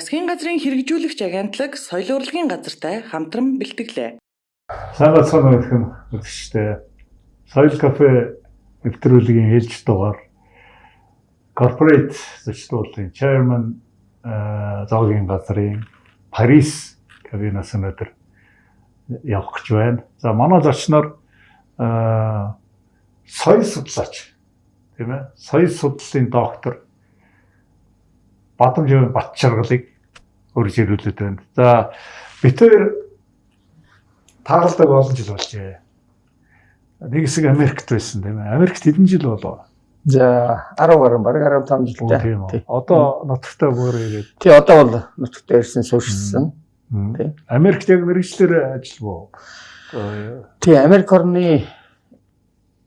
Засгийн газрын хэрэгжүүлэгч агентлаг соёл урлагийн газартай хамтран бэлтгэлээ. Сайн бацхан өрхөн үзэгчтэй Соёл кафе нэвтрүүлгийн ээлж дугаар корпорэт зочдлын chairman зоогийн газрын Парис кабинаас өнөөдөр явах гэж байна. За манай зочноор соёл судлаач тийм ээ. Соёл судлалын доктор Бадамжин Батчаргалыг урьж ирүүлээд байна. За бид хоёр тааралдаг олон жил болжээ. Нэг хэсэг Америкт байсан тийм ээ. Америкт хэдэн жил болов? За 10 гаруй бараг 15 жилтэй. Тийм үү. Одоо нутагтаа бүр ирээд. Тий одоо бол нутагтаа ирсэн суурьшсан. Тий. Америкт яг мэргэжлэр ажиллав уу? Тий Америк орны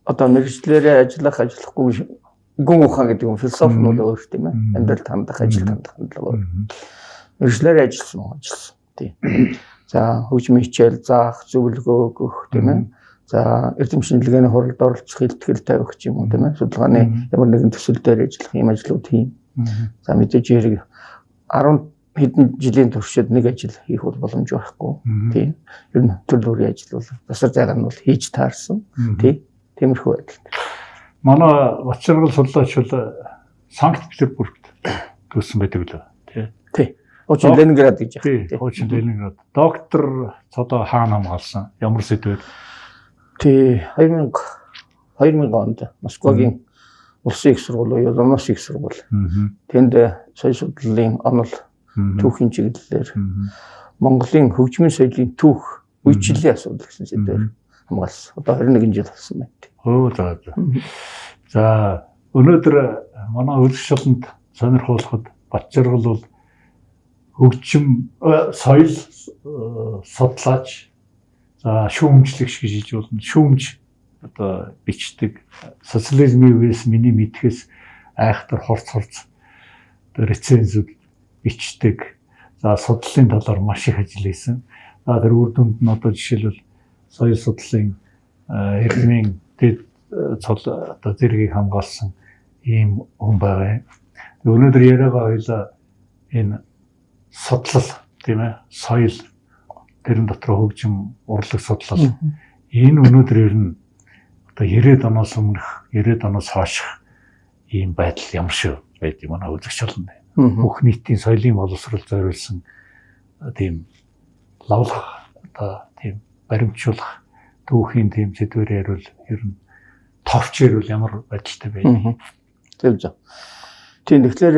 одоо мэргэжлэрээ ажиллахгүй гүн ухаан гэдэг юм философи нь бол өөр тийм ээ. Амьдралд хандах, ажилд хандах хандлага өөр. Мэргэжлэрээ ажилласан. Тий. За хөгжмийн хичээл заах, зөвлөгөө өгөх тийм ээ. За эрдэм шинжилгээний хуралд оролцох, хэлтгэл тавих ч юм уу тийм ээ. Судалгааны ямар нэгэн төсөл дээр ажиллах юм ажлууд хийн. За мэдээж хэрэг 10 хэдэн жилийн туршид нэг ажил хийх бол боломж байхгүй. Тийм. Ер нь төлөвлөрийн ажил бол засар зайгаар нь бол хийж таарсан. Тийм. Тиймэрхүү байдал. Манай Батчаргал судлаач бол Санкт-Петербургт төгссөн байдаг лээ. Тий. Тий. Хуучин Ленинград гэж байна. Тий. Хуучин Ленинград. Доктор цодоо хаана хамгаалсан? Ямар сэдвээр? Тий 2000 онд Москвагийн улсын их сургууль буюу Ломоносов их сургууль. Тэнд соёл судлалын онол түүхийн чиглэлээр Монголын хөгжмийн соёлын түүх үйлчлэлийн асуудал гэсэн сэдвээр хамгаалсан. Одоо 21 жил болсон байна. За өнөөдөр манай үзэгчлэнд сонирхолтой Батчаргал бол хөгжим соёл судлаач шүүмжлэгч гэж хэлж болно. Шүүмж одоо бичдэг социализмын үеэс миний мэдхээс айхтар хорц рецензүүд бичдэг. За судлалын талаар маш их ажил хийсэн. За тэр үр дүнд нь одоо жишээлбэл соёл судлалын эрхмийн дэд одоо зэргийг хамгаалсан ийм хүн байгаа. Өнөөдөр яриагаа хоёлаа энэ судлал тийм ээ соёл тэрэн дотор хөгжим урлаг судлал энэ өнөөдөр ер нь одоо 90-ад оноос өмнөх 90-ад оноос хойших ийм байдал ямар шиг байд юм аа үзэгч болно. Бүх нийтийн соёлын боловсрол зориулсан тийм лавлах одоо тийм баримтжуулах түүхийн тийм сэдвээр ярил ер нь товч ярил ямар байдалтай байд. Зөв зөв. Тийм тэгэхээр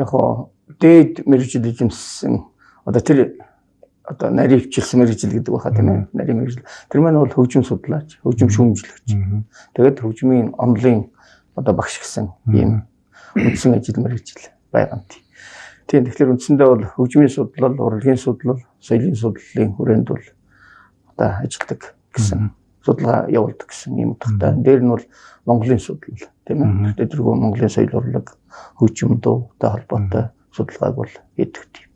яг хоо дээд мэргэжил эзэмссэн одоо тэр одоо нарийн хвчилсэн мэргэжил гэдэг баха тийм ээ. Нарийн мэргэжил. Тэр маань бол хөгжим судлаач, хөгжим шүүмжлэгч. Тэгээд хөгжмийн онлын одоо багш гэсэн ийм үндсэн ажил мэргэжил байгаа юм. Тийм тэгэхээр үндсэндээ бол хөгжмийн судлал, урлагийн судлал, соёлын судлалын хүрээнд бол одоо ажилладаг гэсэн судалгаа явуулдаг гэсэн юм утгатай. Дээр нь бол Монголын судлал тийм ээ. Тэгээд тэргүй Монголын соёл урлаг, хөгжим дуутай холбоотой судалгааг бол хийдэг тийм.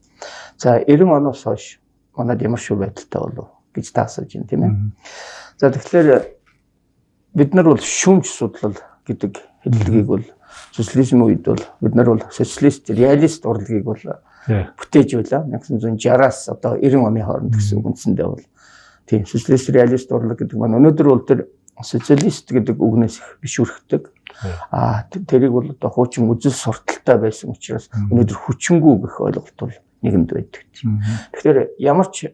За 90 оноос хойш манад ямар шүү байдалтай болов гэж таасаж байна тийм ээ. За тэгэхээр бид нар бол шүүмж судлал гэдэг хэллэгийг бол социализм үед бол бид нар бол социалист реалист урлагийг бол бүтээж байлаа. 1960-аас одоо 90 оны хооронд гэсэн үндсэндээ бол тийм социалист реалист урлаг гэдэг маань өнөөдөр бол тэр социалист гэдэг үгнээс их бишүрхдэг. Тэрийг бол одоо хуучин үзэл сурталтай байсан учраас өнөөдөр хүчингү гэх ойлголт бол нэгэнд байдаг. Тэгэхээр ямар ч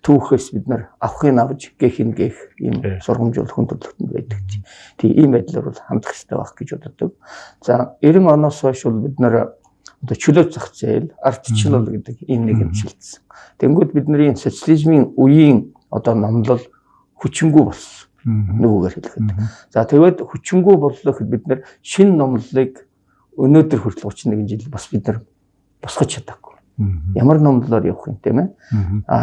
түүхээс бид нар авахын авж гэхин гэх ийм сургамжуулах хүн төрөлхтөнд байдаг. Тийм ийм байдлаар бол хандах хэрэгтэй байх гэж боддог. За 90 оноос хойш бол бид нар одоо чөлөө зах зээл, артчлал гэдэг ийм нэг юм шилжсэн. Тэнгүүд бидний социализмын үеийн одоо номлол хүчингү болсон. Нөгөөгээр хэлэхэд. За тэгээд хүчингү боллоо гэхэд бид нар шинэ номлолыг өнөөдөр хүртэл 31 жил бас бид нар босгож чадаагүй. Ямар номлолоор явах юм тийм ээ?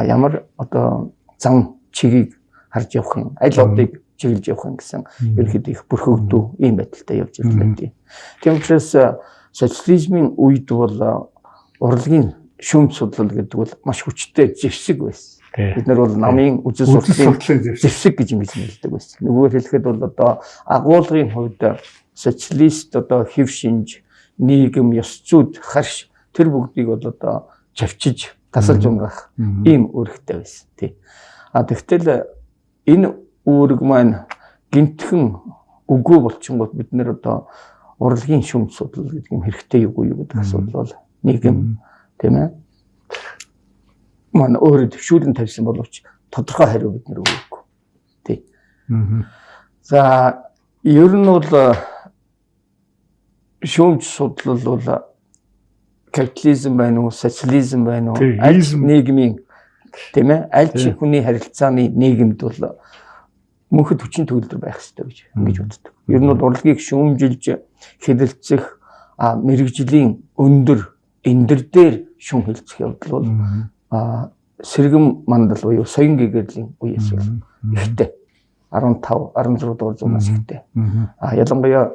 Ямар одоо зам чигийг харж явах юм, аль одыг чиглэж явах юм гэсэн ерөнхийдөө их бүрхэгдүү ийм байдалтай явж ирлээ тийм. Тийм учраас социализмын үед бол урлагийн шүүмж судлал гэдэг бол маш хүчтэй зэвсэг байсан. Бид нар бол намын үзэл сурталын зэвсэг гэж хэлдэг байсан. Нөгөөр хэлэхэд бол одоо агуулгын хувьд социалист одоо хэв шинж нийгэм ёс зүйд харш тэр бүгдийг бол одоо чавчиж тасалж унгах ийм үүрэгтэй байсан тий. Тэгтэл энэ үүрэг маань гинтхэн үгүй болчихгоот бид нэр одоо урлагийн шүүмж судлал гэдэг юм хэрэгтэй юу гэдэг асуудал бол нийгэм тийм ээ маань өөрөө төвшүүлэн тавьсан боловч тодорхой хариу бид нэр өгөөгүй тий. За ер нь бол шүүмж судлал бол капитализм байна уу, социализм байна уу, аль нийгмийн тийм ээ аль ч хүний харилцааны нийгэмд бол мөнхөд хүчин төгөлдөр байх хэрэгтэй гэж ингэж боддог. Ер нь бол урлагийг шүүмжилж хэлэлцэх мэрэгжлийн өндөр эндэр дээр шүүм хэлцэх явдал бол сэргэм мандал буюу соён гэгэрлийн үеэс бол ихтэй 15 16 дугаар зуунаас ихтэй. Ялангуяа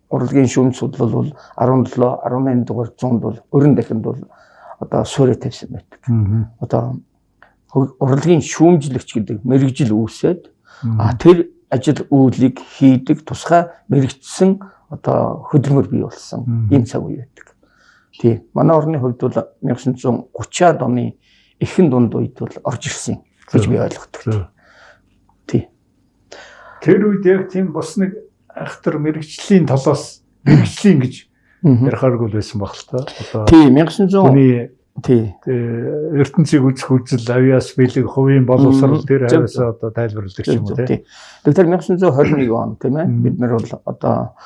урлагийн шүүмж судлал бол 17 18 дугаар зуунд бол өрн дахинд бол одоо суурь тавьсан байдаг. Одоо урлагийн шүүмжлэгч гэдэг мэрэгжил үүсээд тэр ажил үйлийг хийдэг тусгай мэрэгчсэн одоо хөдөлмөр бий болсон ийм цаг үе байдаг. Тий. Манай орны хувьд бол 1930-аад оны эхэн дунд үед бол орж ирсэн гэж би ойлгодог. Тий. Тэр үед яг тийм бас нэг ахтар мэрэгжлийн талаас мэрэгжлийн гэж ярихааргүй байсан баг л та. Одоо тий 1900 тий ертөнцийг үзэх үзэл авиас бэлэг хувийн боловсрал тэр хавьяасаа одоо тайлбарладаг юм уу тий. Тэгэхээр 1921 он тийм ээ бид нар бол одоо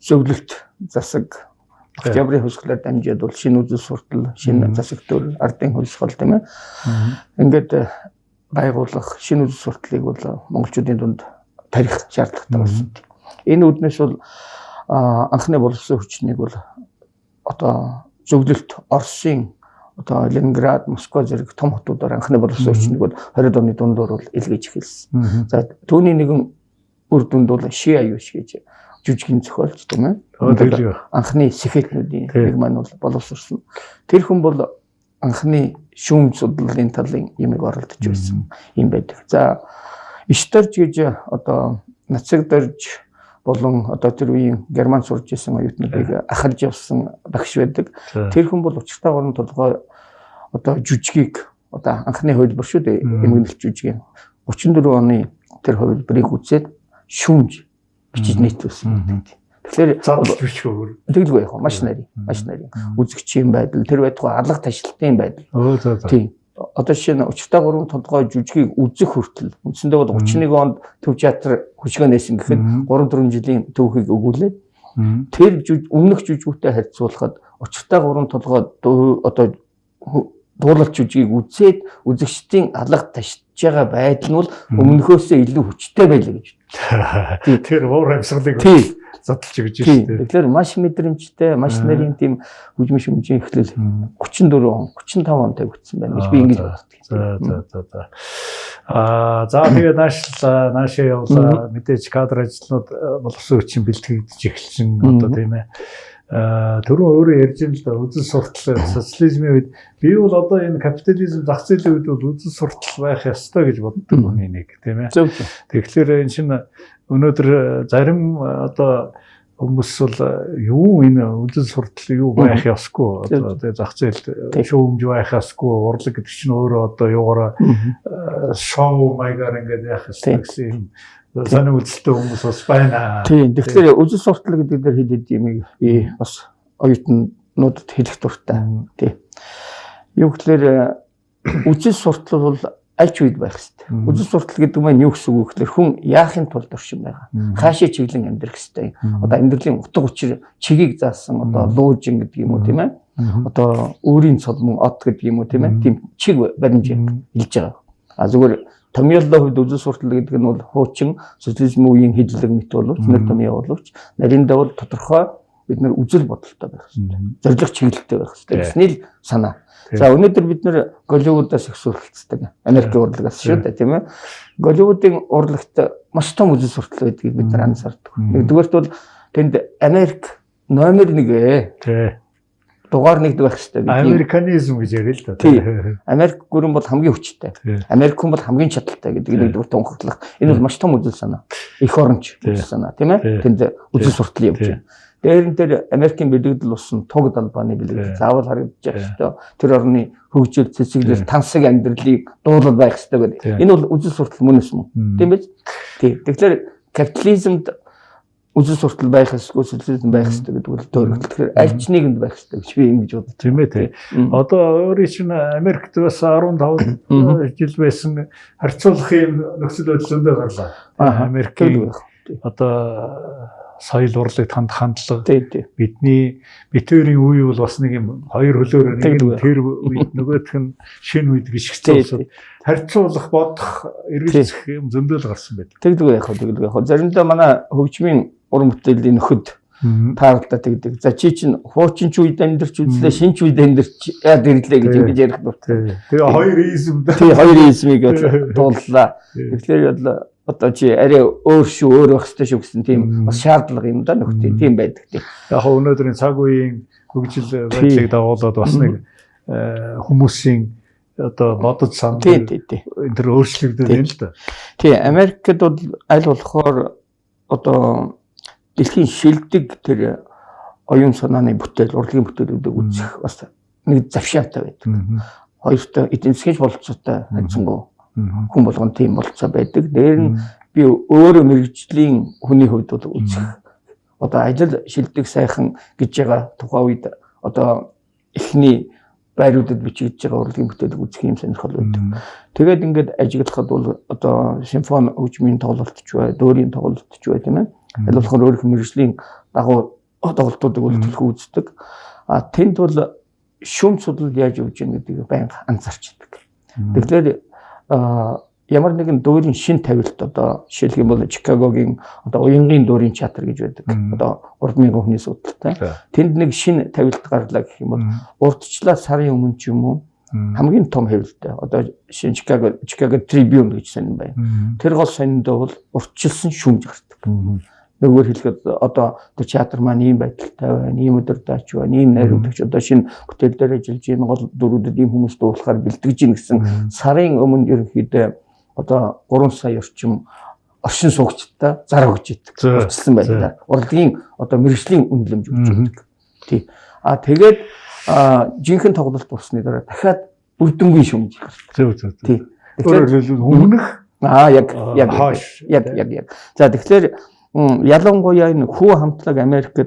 зөвлөлт засаг октябрийн хөсгөлөөр дамжаад бол шинэ үзэл суртал, шинэ засаг төр, ардын хөлсгөл тийм ээ. Ингээд байгуулах шинэ үзэл сурталыг бол монголчуудын дунд тарих шаардлагатай болсон. Энэ үднэс бол анхны боловсон хүчнийг бол одоо зөвлөлт Оросын одоо Ленинград, Москва зэрэг том хотуудаар анхны боловсон хүчнийг бол 20-д оны дундуур бол илгээж эхэлсэн. За түүний нэгэн үр дүнд бол Ши Аюш гэж жүжигний зохиолч тийм ээ. Анхны сэхэтнүүдийн нэг маань бол боловсрсон. Тэр хүн бол анхны шүүмж судлалын талын юмыг оролдож байсан юм байдаг. За Ишторж гэж одоо нацаг дорж болон одоо тэр үеийн герман сурж исэн оюутнуудыг ахарж явсан багш байдаг. Тэр хүн бол учиртай орон толгой одоо жүжигийг одоо анхны хувилбар шүү дээ. Эмгэнэлт жүжиг. 34 оны тэр хувилбарыг үзээд шүүмж бичиж нийтлүүлсэн. Тэгэхээр задлж бичгөөр тэгэлгүй яг маш нарийн үзэгчийн байдал тэр байтугай алга ташлалтын байдал. Тийм. Одоо жишээ нь учиртай 3 толгой жүжигийг үзэх хүртэл үндсэндээ бол 31 онд төв театр хөшгөө нээсэн гэхэд 3-4 жилийн төвхийг өгүүлээд тэр өмнөх жүжигүүтэй харьцуулахад учиртай 3 толгой одоо дуулалт жүжигийг үзээд үзэгчдийн алга ташиж байгаа байдал нь бол өмнөхөөсөө илүү хүчтэй байлаа гэж. Тэр уур амьсгалыг задлж өгч шүү дээ. Тэгэхээр маш мэдрэмжтэй, маш нарийн тийм хүчмэн шүмжийн эхлэл 34 он, 35 он тавигдсан байна гэж би ингэж боддог. За тэгээд наашаа явлаа мэдээж кадр ажлууд боловсон хүчин бэлтгэгдэж эхэлсэн одоо тийм ээ. Түрүү өөрөө ярьж юм л да үзэл суртал социализмын үед би бол одоо энэ капитализм зах зээлийн үед бол үзэл суртал байх ёстой гэж боддог хүний нэг тийм ээ. Тэгэхээр энэ чинь өнөөдөр зарим одоо хүмүүс бол юу энэ үзэл суртал юу байх ёсгүй одоо зах зээлд шүүмж байх ёсгүй урлаг гэдэг чинь өөрөө одоо юугаараа шоу маягаар ингээд яах ёстой гэсэн юм санаа үзэлтэй хүмүүс бас байна. Тийм. Тэгэхээр үзэл суртал гэдэг дээр хэд юм би бас оюутнуудад хэлэх дуртай. Тийм. Юу гэхээр үзэл суртал бол аль ч үед байх хэрэгтэй. Үзэл суртал гэдэг нь юу гэсэн үг гэхээр хүн яахын тулд оршин байгаа. Хаашаа чиглэн амьдрах хэрэгтэй. Одоо амьдралын утга учир чигийг заасан одоо луужин гэдэг юм уу тийм ээ. Одоо өөрийн цолмон од гэдэг юм уу тийм ээ. Тийм чиг баримж хэлж байгаа. Зүгээр Томьёолын хувьд үзэл суртал гэдэг нь бол хуучин социализм үеийн хэллэг мэт боловч нэр томьёо боловч нариндаа бол тодорхой бид нар үзэл бодолтой байх хэрэгтэй. Зорилго чиглэлтэй байх хэрэгтэй. Гэсний л санаа. За өнөөдөр бид нар Голливуудаас их суралцдаг. Америкийн урлагаас шүү дээ тийм ээ. Голливуудын урлагт маш том үзэл суртал байдгийг бид нар анзаардаг. Нэгдүгээрт бол тэнд Америк номер 1 дугаар нэгдэг байх хэрэгтэй. Американизм гэж ярил л да. Америк гүрэн бол хамгийн хүчтэй. Америк хүн бол хамгийн чадaltaй гэдэг нэгдүгээр тунхаглах. Энэ бол маш том үзэл санаа. их оронч санаа тийм ээ. Тэнд үзэл суртал явж байна. Дээрэн дээр Америкийн бэлэгдэл болсон туг далбааны бэлэгдэл заавал харагдаж байгаа шүү дээ. Тэр орны хөгжил цэцэглэл тансаг амьдралыг дуулал байх хэрэгтэй гэдэг. Энэ бол үзэл суртал мөн юм. Тийм биз? Тийм. Тэгэхээр капитализмд үзэл суртал байх эсвэл социализм байх хэрэгтэй гэдэг бол дөөрөх. Тэгэхээр аль ч нэгэнд байх хэрэгтэй гэж би ингэж боддог. Тийм ээ тий. Одоо өөрийн чинь Америкт бас 15 жил байсан харьцуулахын нөхцөл байдал зөндөө гарлаа. Америкийн одоо соёл урлаг хандлага бидний битүүрийн үе бол бас нэг юм хоёр хөлөөр нэг тэр үед нөгөөх нь шинэ үед гიშгцсэн харьцуулах бодох эргэлзэх юм зөндөл гарсан байдаг. Тэгдэг яг. Заримдаа манай хөгжмийн уран бүтээлийн нөхөд таарлаа тэгдэг. За чи чинь хуучин ч үед амьдарч үзлээ, шинэ ч үед амьдарч яад ирлээ гэж ингэж ярих дуртай. Тэгээ хоёр изм. Тэгээ хоёр измийг дууллаа. Тэгэхээр бол одоо чи арай өөр шүү, өөр байх хэрэгтэй шүү гэсэн тийм бас шаардлага юм да нөхдөд тийм байдаг тийм. Яг өнөөдрийн цаг үеийн хөгжил байдлыг дагуулад бас нэг хүмүүсийн одоо бодож санал энэ төр өөрчлөгдөж байна л да. Тийм, Америкт бол аль болохоор одоо дэлхийн шилдэг тэр оюун санааны бүтээл, урлагийн бүтээлүүдийг үзэх бас нэг завшаантай байдаг. Хоёртой эдийн засгийн бололцоотой хайцсангуу хүн болгон тийм болцоо байдаг. Дээр нь би өөрөө мэрэгжлийн хүний хувьд бол үзэх одоо ажил шилдэг сайхан гэж байгаа тухайн үед одоо эхний байруудад бичигдэж байгаа урлагийн бүтээлийг үзэх юм сонирхол байдаг. Тэгээд ингээд ажиглахад бол одоо симфони хөгжмийн тоглолт ч бай, дөөрийн тоглолт ч бай тийм ээ. Аль болохоор өөрийнх нь мэрэгжлийн дагуу тоглолтуудыг бол төлхөө үздэг. Тэнд бол шүүм судал яаж явж байгаа гэдгийг байнга анзаарчдаг. Тэгэхээр ямар нэгэн дөөрийн шин тавилт одоо жишээлх юм бол Чикагогийн одоо уянгийн дөөрийн театр гэж байдаг. Одоо 3000 хүний судалтай. Тэнд нэг шин тавилт гарлаа гэх юм бол урдчлаа сарын өмнө ч юм уу хамгийн том хэвлэлтэй. Одоо жишээ Чикаго Tribune гэж сонин байна. Тэр гол сониндоо бол урдчилсан шүүмж гардаг. Нөгөөр хэлэхэд одоо театр маань ийм байдалтай байна, ийм өдөрдөөч байна, ийм найруулагч одоо шинэ бүтээл дээр ажиллаж ийм гол дүрүүдэд ийм хүмүүс дуулахаар бэлтгэж ийн гэсэн сарын өмнө ерөнхийдөө одоо 3 сая орчим оршин суугчтай зар өгч идэг. Урьдчилсан байлаа. Урлагийн одоо мэрэгжлийн үнэлэмж өгч идэг. Тий. Тэгээд жинхэнэ тоглолт болсны дараа дахиад үрдэнгийн шүүмж гардаг. Тий. Тэгэхээр өмнөх яг. За тэгэхээр ялангуяа энэ хүү хамтлаг Америкт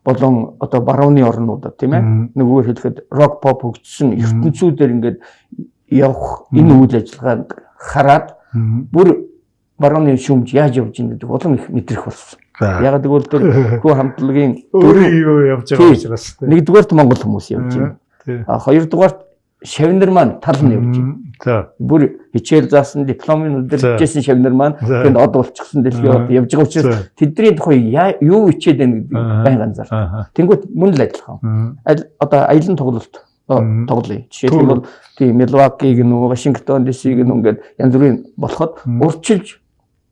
болон одоо барууны орнуудад тийм ээ нөгөөр хэлэхэд рок поп хөгжсөн ертөнцүүдээр ингээд явах энэ үйл ажиллагаанд хараад бүр барууны шүүмж яаж явж ийн гэдэг болон их мэдрэх болсон. Яг гэвэл тэр хүү хамтлагийн өөрөө юу явж байгаа учраас нэгдүгээрт Монгол хүмүүс явж байна. Хоёрдугаарт шавнар маань тал нь явж байна. За. Бүр хичээл заасан дипломын өдөржсэн шавнар маань тэнд од болчихсон дэлхийд явж байгаа учраас тэдний тухай юу хичээд байна гэдэг байнга анзаар. Тэнгүүт мөн л адилхан. Одоо аялын тоглолт тоглоё. Жишээлбэл бол тийм Милвакиг нөө Вашингтон DC-г нөө ингээд янз бүрийн болоход урьдчилж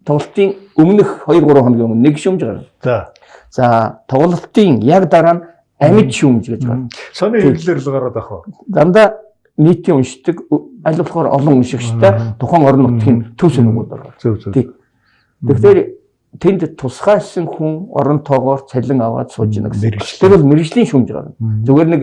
тоглолтын өмнөх 2-3 хоногийн өмнө нэг шүүмж гарна. За тоглолтын яг дараа нь амьд шүүмж гэж гарна. Сони хэллэр л гараад ах. Дандаа нийтийн уншдаг аль болохоор олон уншигчтай тухайн орон нутгийн төв сүнэгүүд байгаа. Тэгэхээр тэнд тусгайсан хүн орон тоогоор цалин аваад сууж ийн гэсэн. Тэр бол мэрэгжлийн шүүмж гарна. Зүгээр нэг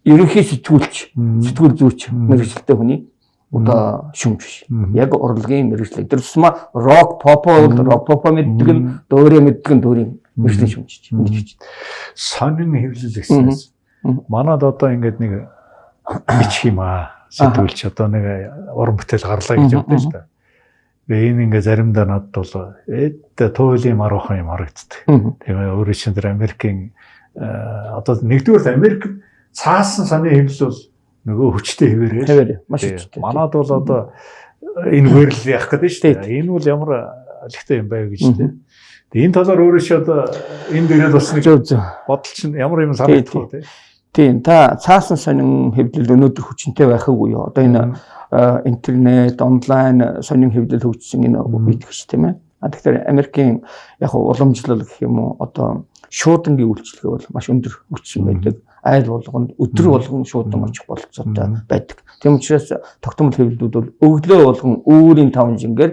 ерөнхий сэтгүүл зүйч мэрэгчлээ хүний одоо шүүмж биш. Яг урлагийн мэрэгчлээ. Тэр тусмаа рок попо мэддэг нь дөөрэ мэддэг нь дөөрийн мэрэгжлийн шүүмж чинь. Сонин хэвлэл гэснээс манад одоо ингээд нэг бичих юм сэтгүүлч одоо нэг уран бүтээл гарлаа гэж бодсон л да. Энэ ингээ заримдаа надад бол туйлын маруухан юм харагддаг. Тэгээ өөрөө чинь тэр Америкийн одоо нэгдүгээр Америк цаасан сони хэвлэл бол нөгөө хүчтэй хэвээрээ. Маш хүчтэй. Манад бол одоо энэ хөрл яах гэдэг шүү дээ. Энэ бол ямар алхтай юм байв гэж дээ. Тэгээ энэ талаар өөрөө чи одоо энэ дээрээ бас нэг бодол чинь ямар юм санагдах вэ? Тийм та цаасан сонин хэвлэл өнөөдөр хүчинтэй байхаггүй юу? Одоо энэ интернет, онлайн сонин хэвлэл хөгжсөн энэ үед гэж тийм ээ. Тэгэхээр Америкийн яг уламжлал гэх юм уу одоо шуудангийн үйлчлэгээ бол маш өндөр өгсөн байдаг. Айл болгонд өдөр болгон шуудан очих бололцоотой байдаг. Тийм учраас тогтмол хэвлэлүүд бол өглөө болгон өөрийн 5 жингээр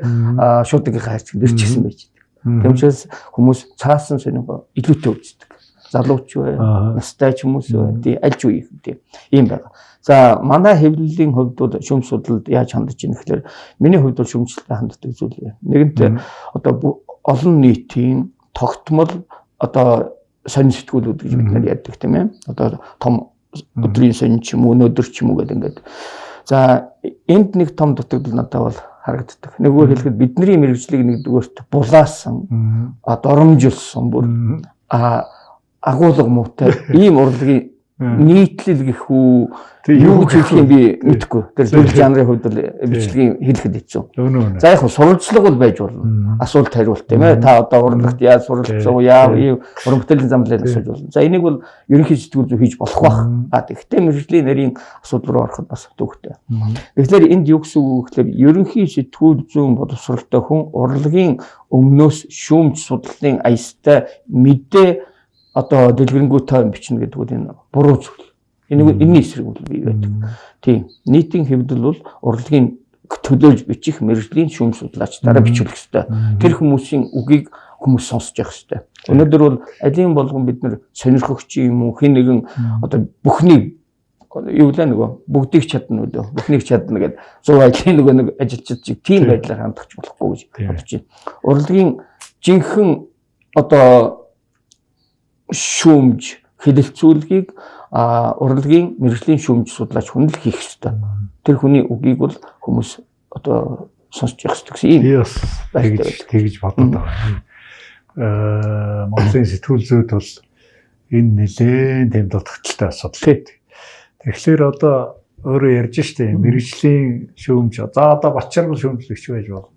шуудангийн хайрцаг нэрчсэн байж байдаг. Тийм учраас хүмүүс цаасан сонингоо илүүтэй үздэг. Залууч бай, настай ч хүмүүс бай, тий аль ч үе тий ийм байгаа. За манай хэвлэлийн хувьд бол шүүмж судлалд яаж хандж ийн гэхээр миний хувьд бол шүүмжлэлтэй ханддаг зүйл юм. Нэгэнт одоо олон нийтийн тогтмол одоо сонин сэтгүүлүүд гэж бид нар яддаг тийм ээ. Одоо том өдрийн сонин ч юм уу өнөөдөр ч юм уу гэдэг ингээд. За энд нэг том дутагдал надад бол харагддаг. Нэггээр хэлэхэд бидний мэрэгжлийг нэгдүгээрт булаасан, доромжилсан бүр агуулга муутай ийм урлагийн нийтлэл гэх үү юу гэж хэлэх юм би мэдэхгүй. Тэр зүйл жанрын хувьд бол бичлэгийн хэлэхэд хэцүү. За яг сурвалжлага бол байж болно. Асуулт хариулт тийм ээ. Та одоо урлагт яаж суралцсан яав уран бүтээлийн замлал асууж болно. За энийг бол ерөнхий сэтгүүл зүй хийж болох байх. Тэгэхдээ мэрэгжлийн нарийн асуудал руу ороход бас төвхтэй. Тэгэхээр энд юу гэсэн үг гэхээр ерөнхий сэтгүүл зүйн боловсролтой хүн урлагийн өмнөөс шүүмж судлалын аястай мэдээ одоо дэлгэрэнгүй бичнэ гэдэг нь энэ буруу зүйл. Энэний эсрэг бол бий байдаг. Тийм. Нийтийн хэвдэл бол урлагийн төлөөлж бичих мэрэгжлийн шүүмж судлаачдаараа бичүүлэх ёстой. Тэр хүмүүсийн үгийг хүмүүс сонсож явах ёстой. Өнөөдөр бол алийн болгон бид нар сонирхогч юм уу хэн нэгэн одоо бүхнийг юу лээ нөгөө бүгдийг чадна үү бүхнийг чадна гэдэг 100 айлын нөгөө нэг ажилчид чиг тийм байдлаар хандах болохгүй гэж бодож байна. Урлагийн жинхэнэ одоо шүүмж хэлэлцүүлгийг урлагийн мэрэгжлийн шүүмж судлаач хүн л хийх ёстой. Тэр хүний үгийг бол хүмүүс одоо сонсож явах ёстой гэсэн юм. Тэгж бодоод байгаа. Монголын сэтгүүл зүйд бол энэ нэлээд тэм дутагдaltaй асуудал. Тэгэхээр одоо өөрөө ярьж штэ мэрэгжлийн шүүмж одоо Батчаргал шүүмжлэгч байж болно.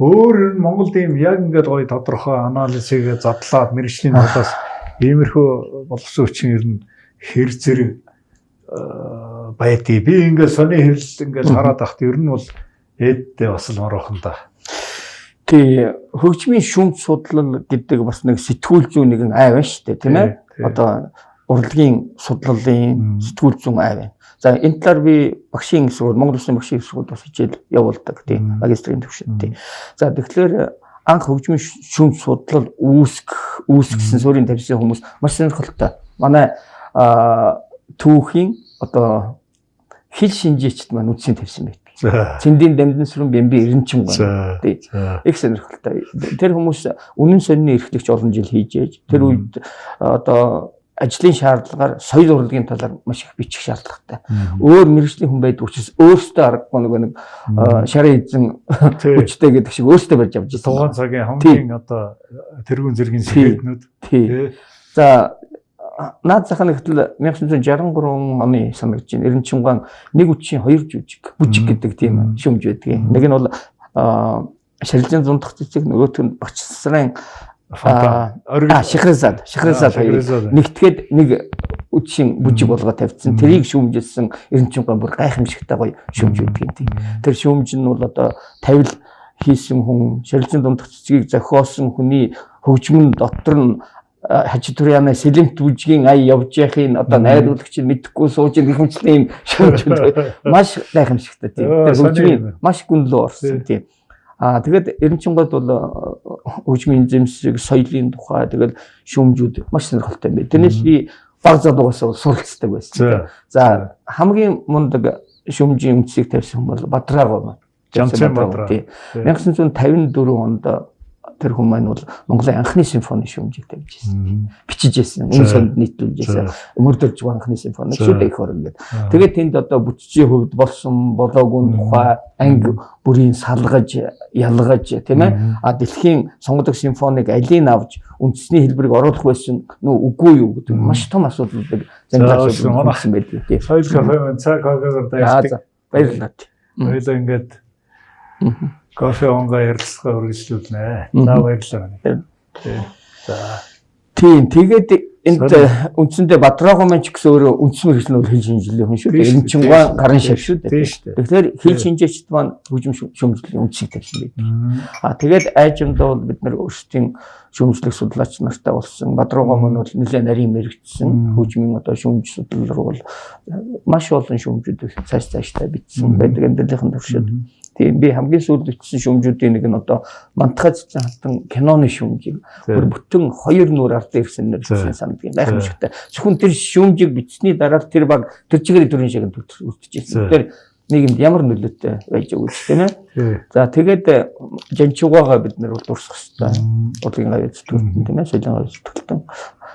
Өөр Монголд ийм яг ингээд гоё тодорхой анализыг задлаад мэрэгжлийн талаас иймэрхүү боловсон хүчин ер нь хэр зэрэг байдгийг би ингээд сони хэвлэл ингээд хараад байхад ер нь бол эддээ бас л мороохон да. Тий хөгжмийн шүүмж судлал гэдэг бас нэг сэтгүүл зүйн нэгэн ай байна шүү дээ тийм ээ. Одоо урлагийн судлалын сэтгүүл зүйн ай байна. За энэ талаар би багшийн сургууль Монгол Улсын багшийн сургуульд бас хичээл явуулдаг тийм магистрийн төвшөнд тийм. За тэгэхээр анх хөгжмийн шүүмж судлал үүсгэсэн суурийн тавьсан хүмүүс маш сонирхолтой. Манай түүхийн одоо хил шинжээчд маань үдсийн тавьсан байдаг. Цэндийн дамжин сүрэн бэмби эренчин гоо. Их сонирхолтой. Тэр хүмүүс үнэн сонины эрхлэгч олон жил хийж ээж тэр үед одоо ажлын шаардлагаар соёл урлагийн талаар маш их бичих шаардлагатай. Өөр мэрэгжлийн хүн байдаг учраас өөртөө аргагүй нэг шарын эзэн хүчтэй гэдэг шиг өөртөө барьж авч ирсэн. Тугаан цагийн хамгийн одоо тэргүүн зэргийн сэдвүүд. Тий. За наад зах нь гэтэл 1963 оны санагдаж байна. Эренчингаан нэг үтшийн 2 жүжиг бүжиг гэдэг тийм шүүмж байдаг. Нэг нь бол шарилжин зундах цэцэг нөгөөх нь Бачсрын Шихризад нэгтгээд нэг үтшийн бүжиг болгоо тавьчихсан. Тэрийг шүүмжилсэн Эренчингаан бүр гайхамшигтай гоё шүүмж байдаг юм тийм. Тэр шүүмж нь бол одоо тавил хийсэн хүн, шарилжин зундах цэцгийг зохиосон хүний хөгжмөн дотор нь хачитуряна сэлэмт бүжгийн ая явж яхин одоо найруулагч мэдэхгүй сууж гэх мэтлэн юм шүүмжүүд маш гайхамшигтай тийм. Тэр хөгжмийн маш гүнлөө орсон тийм. Тэгээд Эренчингод бол хөгжмийн эзэмшиг, соёлын тухай тэгээд шүүмжүүд маш сонирхолтой юм байна. Тэрнээс би баг залуугаас суралцдаг байсан. За хамгийн мундаг шүүмжийн үндсийг тавьсан хүн бол Бадрагов. Жанцэн Бадрагов. 1954 онд тэр хүн маань бол Монголын анхны симфони шүүмжийг тавьж ирсэн. Бичиж ирсэн. Үн сонд нийтлүүлж ирсэн. Мөрдөлж анхны симфони шүү дээ их хор ингээд. Тэгээд тэнд одоо бүтцийн хувьд болсон болоогүй тухай анги бүрийн салгаж, ялгаж тийм ээ. Дэлхийн сонгодог симфоник алийг авч үндэсний хэлбэрийг оруулах байсан үгүй юу гэдэг маш том асуудал зангидаа асуудал байдаг тийм. Соёл кафе цаг хагаар дайрдаг. Баярлалаа. Хоёулаа ингээд кофе онгаа ярилцлага үргэлжлүүлнэ. За баярлалаа. За. Тийм тэгээд энд үндсэндээ Бадрагов маань ч гэсэн өөрөө үндсэн мэргэжлийн хил шинжилгээ хүн шүү дээ. Эренчингаан гарын шав шүү дээ. Тэгэхээр хил шинжээчд маань хөгжим шүүмжлэлийн үндсийг тавьсан байдаг. Тэгээд айжмдаа бол бид нар өөрсдийн шүүмжлэх судлаач нартай болсон. Бадрагов маань бол нэлээд нарийн мэрэгчсэн хөгжмийн одоо шүүмж судлал руу бол маш олон шүүмжүүд цаашдаа бичсэн байдаг амьдралын төвшөд. Тийм би хамгийн сүүлд бичсэн шүүмжүүдийн нэг нь одоо Мантхай цэцэн хатан киноны шүүмжийг бүр бүтэн 2 нүур ард ирсэн нэр бичсэн санагдгийн гайхамшигтай. Зөвхөн тэр шүүмжийг бичсний дараа тэр баг тэр чигээр төрийн шиг үлдчихсэн. Тэр нийгэмд ямар нөлөөтэй байж байгаа үст тийм ээ. За тэгээд жанчуугаага бид нар дурсах хэрэгтэй. Урлагийн гавь зүтгэлтэн тийм ээ. Соёлын гавь зүтгэлтэн.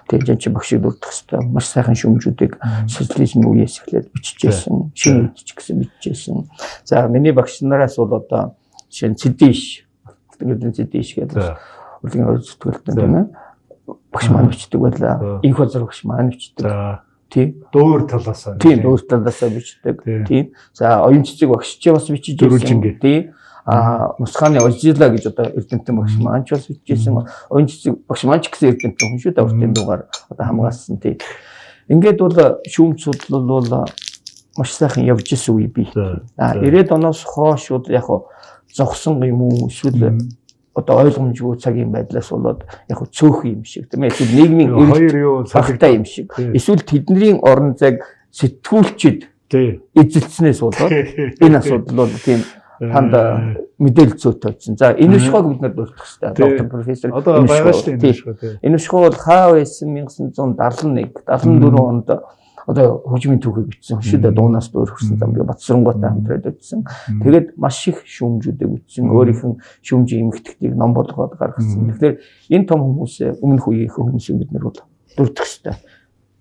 Тэгээд жанчи багшийг дурдах хэрэгтэй. Маш сайхан шүүмжүүдийг социализм үеэс эхлээд бичижсэн. Шинэ үед ч гэсэн бичижсэн. За миний багш нараас бол одоо жишээ нь Цэдиш. Тэгээд Цэдиш гэдэг урлагийн гавь зүтгэлтэн тийм ээ. Багш маань бичдэг байлаа. Инх базар багш маань бичдэг. Тийм. Дөөр талаасаа. Тийм, дөөр талаасаа бичдэг. Тийм. За оюун цэцэг багш чи бас бичиж ирсэн. Тийм. Мусханы Ожила гэж одоо Эрдэнэтэн багш маань ч бас бичижсэн. Оюун цэцэг багш маань ч гэсэн Эрдэнэтэн хүн шүү дээ. Уртын дугаар одоо хамгаалсан тийм. Ингээд бол шүүмж судлал бол маш сайхан явж исэн үе бий. 90-ад оноос хойш яг зогсон юм уу эсвэл одоо ойлгомжгүй цагийн байдлаас болоод яг цөөх юм шиг тийм ээ. Эсвэл нийгмийн хоёр юу цагтай юм шиг. Эсвэл тэдний орон зайг сэтгүүлчид эзэлснээс болоод энэ асуудал бол тийм ханд мэдээлэл зүйтэй байсан. За энэ шхог бид нар дурдах хэрэгтэй. Доктор профессор одоо байгаа шүү дээ энэ шхог. Энэ шхог бол хаа байсан 1971 74 онд одоо хөгжмийн түүхийг бичсэн шүү дээ. Дуунаас дөр өгсөн замыг Батсарангуйтай хамтраад бичсэн. Тэгээд маш их шүүмжүүдийг бичсэн. Өөрийнх нь шүүмжийн эмгэгтэйг ном болгоод гаргасан. Тэгэхээр энэ том хүмүүсээ өмнөх үеийн хүмүүсийг бид нар бол дурдах хэрэгтэй.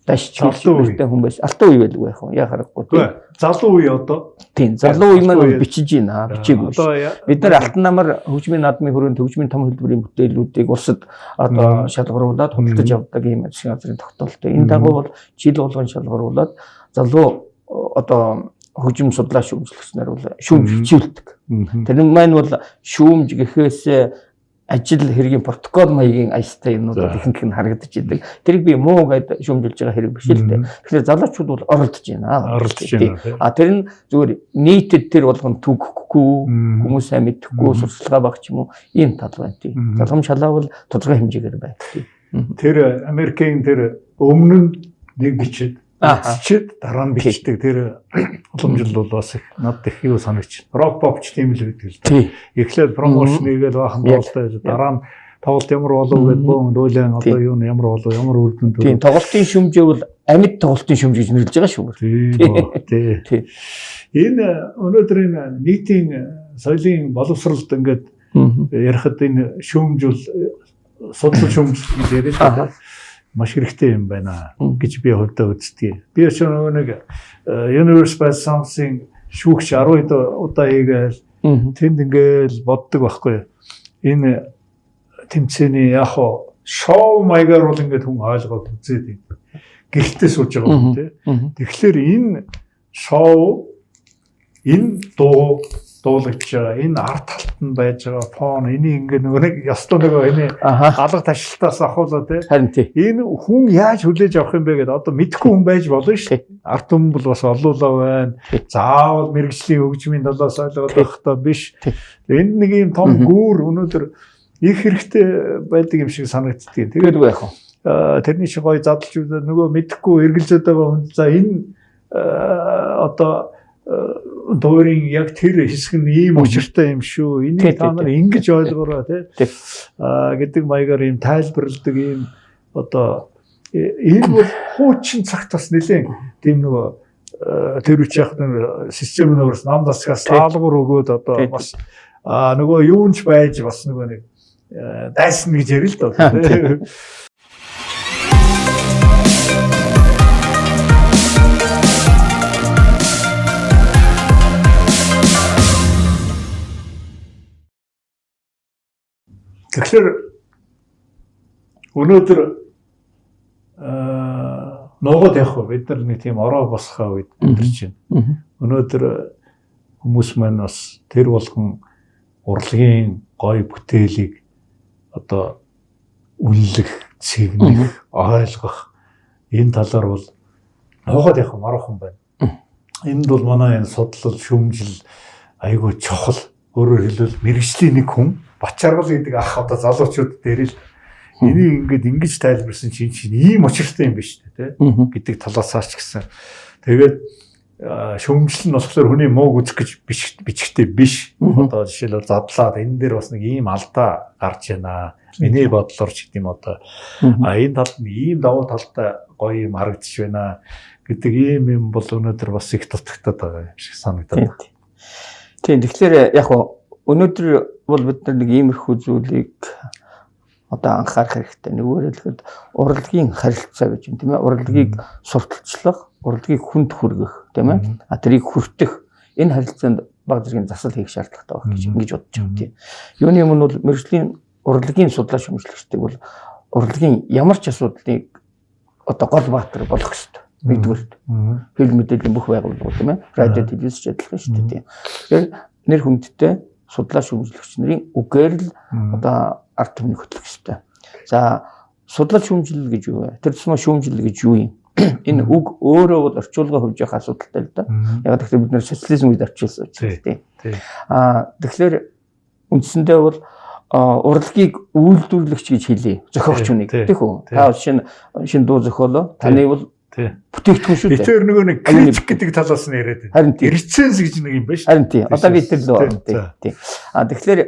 Даш чөлөөтэй хүн байж алтан үе байлгүй яах вэ? Яа харахгүй тийм. Залуу үе одоо. Тийм, залуу үе маань бичиж байна. Бичээгүй шүү. Бид нар алтан намар хөгжмийн наадмын хүрээнд хөгжмийн том хэлбэрийн бүтээлүүдийг улсад одоо шалгаруулад худалдаж авдаг юм шиг газрын тогтоолтой. Энэ дагуу бол жил болгон шалгаруулад залуу одоо хөгжим судлаа шүүмжлэгчнэр бол шүүмж хичээлдэг. Тэр маань бол шүүмж гэхээс ажил хэргийн протокол маягийн аястай юмнууд ихэнх нь харагдаж идэг. Тэрийг би муу гэд шүүмжилж байгаа хэрэг биш л дээ. Тэгэхээр залуучууд бол оролдож байна. Тэр нь зүгээр нийтэд тэр болгон түгхгүй, хүмүүс сайн мэдэхгүй, сурталчилгаа баг ч юм уу ийм тал байна тий. Залгам шалаа бол тодорхой хэмжээгээр байна тий. Тэр Америкийн тэр өмнө нь нэг бичээд дараа нь бичдэг тэр уламжлал бол бас их над их юу санагч. Рок попч тийм л байдаг л да. Эхлээд промошн хийгээл бахан тоглолтоо дараа нь тоглолт ямар болов гэд бөөн дөөлөн одоо юу ямар болов ямар үр дүнд. Тийм тоглолтын шүмжээ бол амьд тоглолтын шүмж гэж нэрлэж байгаа шүү. Тийм. Энэ өнөөдөр энэ нийтийн соёлын боловсролд ингээд ярихад энэ шүмж бол судлал шүмж гэж яриад байгаа. Маш хэрэгтэй юм байна гэж би хувьдаа үздэг. Би ч нэг Universe by Something шүүгч 10 удаа хийгээл тэнд ингээл боддог байхгүй. Энэ тэмцээний яг шоу маягаар бол ингээд хүн ойлгоод үзээд юм. Гэртээ сууж байгаа юм тий. Тэгэхээр энэ шоу энэ дуулагч байгаа энэ арт талтанд байж байгаа фон энийг ингээ нэг ёстой нэг энэ алга ташлалтаас ахуулаа тий. Харин тий. Энэ хүн яаж хүлээж авах юм бэ гэдээ одоо мэдэхгүй хүн байж болно шүү. Арт хүн бол бас олуулаа байна. Заавал мэрэгжлийн хөгжмийн талаас ойлгоод байхдаа биш. Энд нэг юм том гүүр өнөөдөр их хэрэгтэй байдаг юм шиг санагддаг. Тэгээд яах вэ? Тэрний шиг гоё задлж үзээ нөгөө мэдэхгүй эргэлзээд байгаа хүн за энэ одоо дуурийн яг тэр хэсэг нь ийм учиртай юм шүү. Энийг та нар ингэж ойлгоорой тий. Гэдэг маягаар ийм тайлбарладаг ийм одоо энэ бол хуучин цагт бас нэлээд тийм нөгөө тэр үеч яг системнээс нам засгаас даалгавар өгөөд одоо бас нөгөө юунч байж бас нөгөө нэг дайсан гэж ярил л доо. Тэгэхээр өнөөдөр ногод явах бид нар нэг тийм ороо босхоо үед амьдарч байна. Өнөөдөр хүмүүс маань бас тэр болгон урлагийн гоё бүтээлийг одоо үнэлэх, цэгнэх, ойлгох энэ талаар бол ногод явах маргахан байна. Энд бол манай энэ судлал, шүүмжил айгүй чухал. Өөрөөр хэлбэл мэрэгжлийн нэг хүн Бачаргал гэдэг ах одоо залуучууд дээр л энийг ингэж тайлбарсан чинь ийм учиртай юм биш үү те гэдэг талаасаа ч гэсэн тэгээд шүүмжил нь болохоор хүний мууг үзэх гэж бичгтэй биш. Одоо жишээлбэл задлаад энэ дээр бас нэг ийм алдаа гарч байна. Миний бодлоор ч гэдэм одоо энэ талд нь ийм давуу талтай гоё юм харагдчих байна гэдэг ийм бол өнөөдөр бас их дутагтаад байгаа юм шиг санагдаад. Тийм. Тэгэхээр яг өнөөдөр бол бид нар нэг иймэрхүү зүйлийг одоо анхаарах хэрэгтэй. Нэггээр хэлэхэд урлагийн харилцаа гэж юм тийм ээ. Урлагийг сурталчлах, урлагийг хүнд хүргэх тийм ээ. Тэрийг хүртэх энэ харилцаанд баг зэргийн засал хийх шаардлагатай байх гэж ингэж бодож байна тийм. Юуны өмнө бол мэргэжлийн урлагийн судлаач шүүмжлэгчдэг бол урлагийн ямар ч асуудлыг одоо гол баатар болох хэрэгтэй. Нэгдүгээрт. Хэл мэдээллийн бүх байгууллагууд тийм ээ. Радио, телевиз ч адилхан шүү дээ тийм. Тэгэхээр нэр хүндтэй судлаач шүүмжлэгч нарын үгээр л одоо ард түмнийг хөтлөх хэрэгтэй. За судлаач шүүмжлэл гэж юу вэ? Тэр тусмаа шүүмжлэл гэж юу юм? Энэ үг өөрөө бол орчуулга хөвж явах асуудалтай л да. Яг тэгэхээр бид нэр социализм үед орчуулсан учраас тийм. Тэгэхээр үндсэндээ бол урлагийг үйлдвэрлэгч гэж хэлье. Зохиогч үнийг тийм үү? Та шинэ дуу зохиолоо таны бол бүтээгдэхүүн шүү дээ. Тэр нөгөө нэг критик гэдэг талаас нь яриад байна. Реценз гэж нэг юм байна шүү. Харин тийм. Одоо би тэр лөө тийм. Тэгэхээр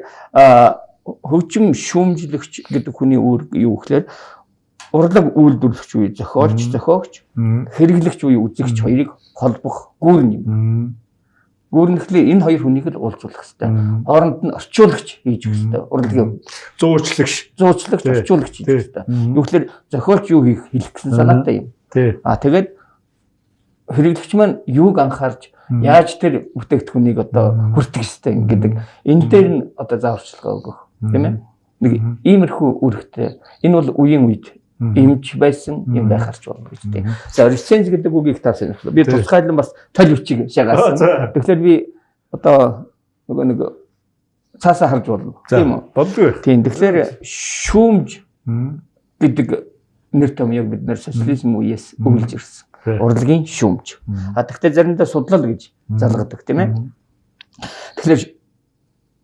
хөгжим шүүмжлэгч гэдэг хүний үүрэг юу гэхээр урлаг үйлдвэрлэгч буюу зохиогч, хэрэглэгч буюу үзэгч хоёрыг холбох гүүрэн юм. Гүүрнэхлээр энэ хоёр хүнийг л уулзуулах хэрэгтэй. Хооронд нь орчуулагч хийж өгөх хэрэгтэй. Урлагийн зуучлагч, орчуулагч хийж өгөх хэрэгтэй. Юу гэхээр зохиолч юу хэлэх гэсэн санаатай юм. Тэгээд хэрэглэгч маань юуг анхаарч яаж тэр бүтээгдэхүүнийг одоо хүртэх ёстой гэдэг энэ дээр нь одоо зааварчилгаа өгөх тийм ээ. Нэг иймэрхүү үүрэгтэй. Энэ бол үеийн үед эмч байсан юм байхарч болно гэж тийм. За реценз гэдэг үгийг таасан. Би тусгайлан бас толь бичиг шагаасан. Тэгэхээр би одоо нөгөө нэг цаасаа харж болно. Тийм үү? Болдгоо. Тийм. Тэгэхээр шүүмж гэдэг нэр томьёог бид нэр социализм үеэс өгүүлж ирсэн. Урлагийн шүүмж. Гэхдээ заримдаа судлал гэж залгадаг тийм ээ. Тэгэхээр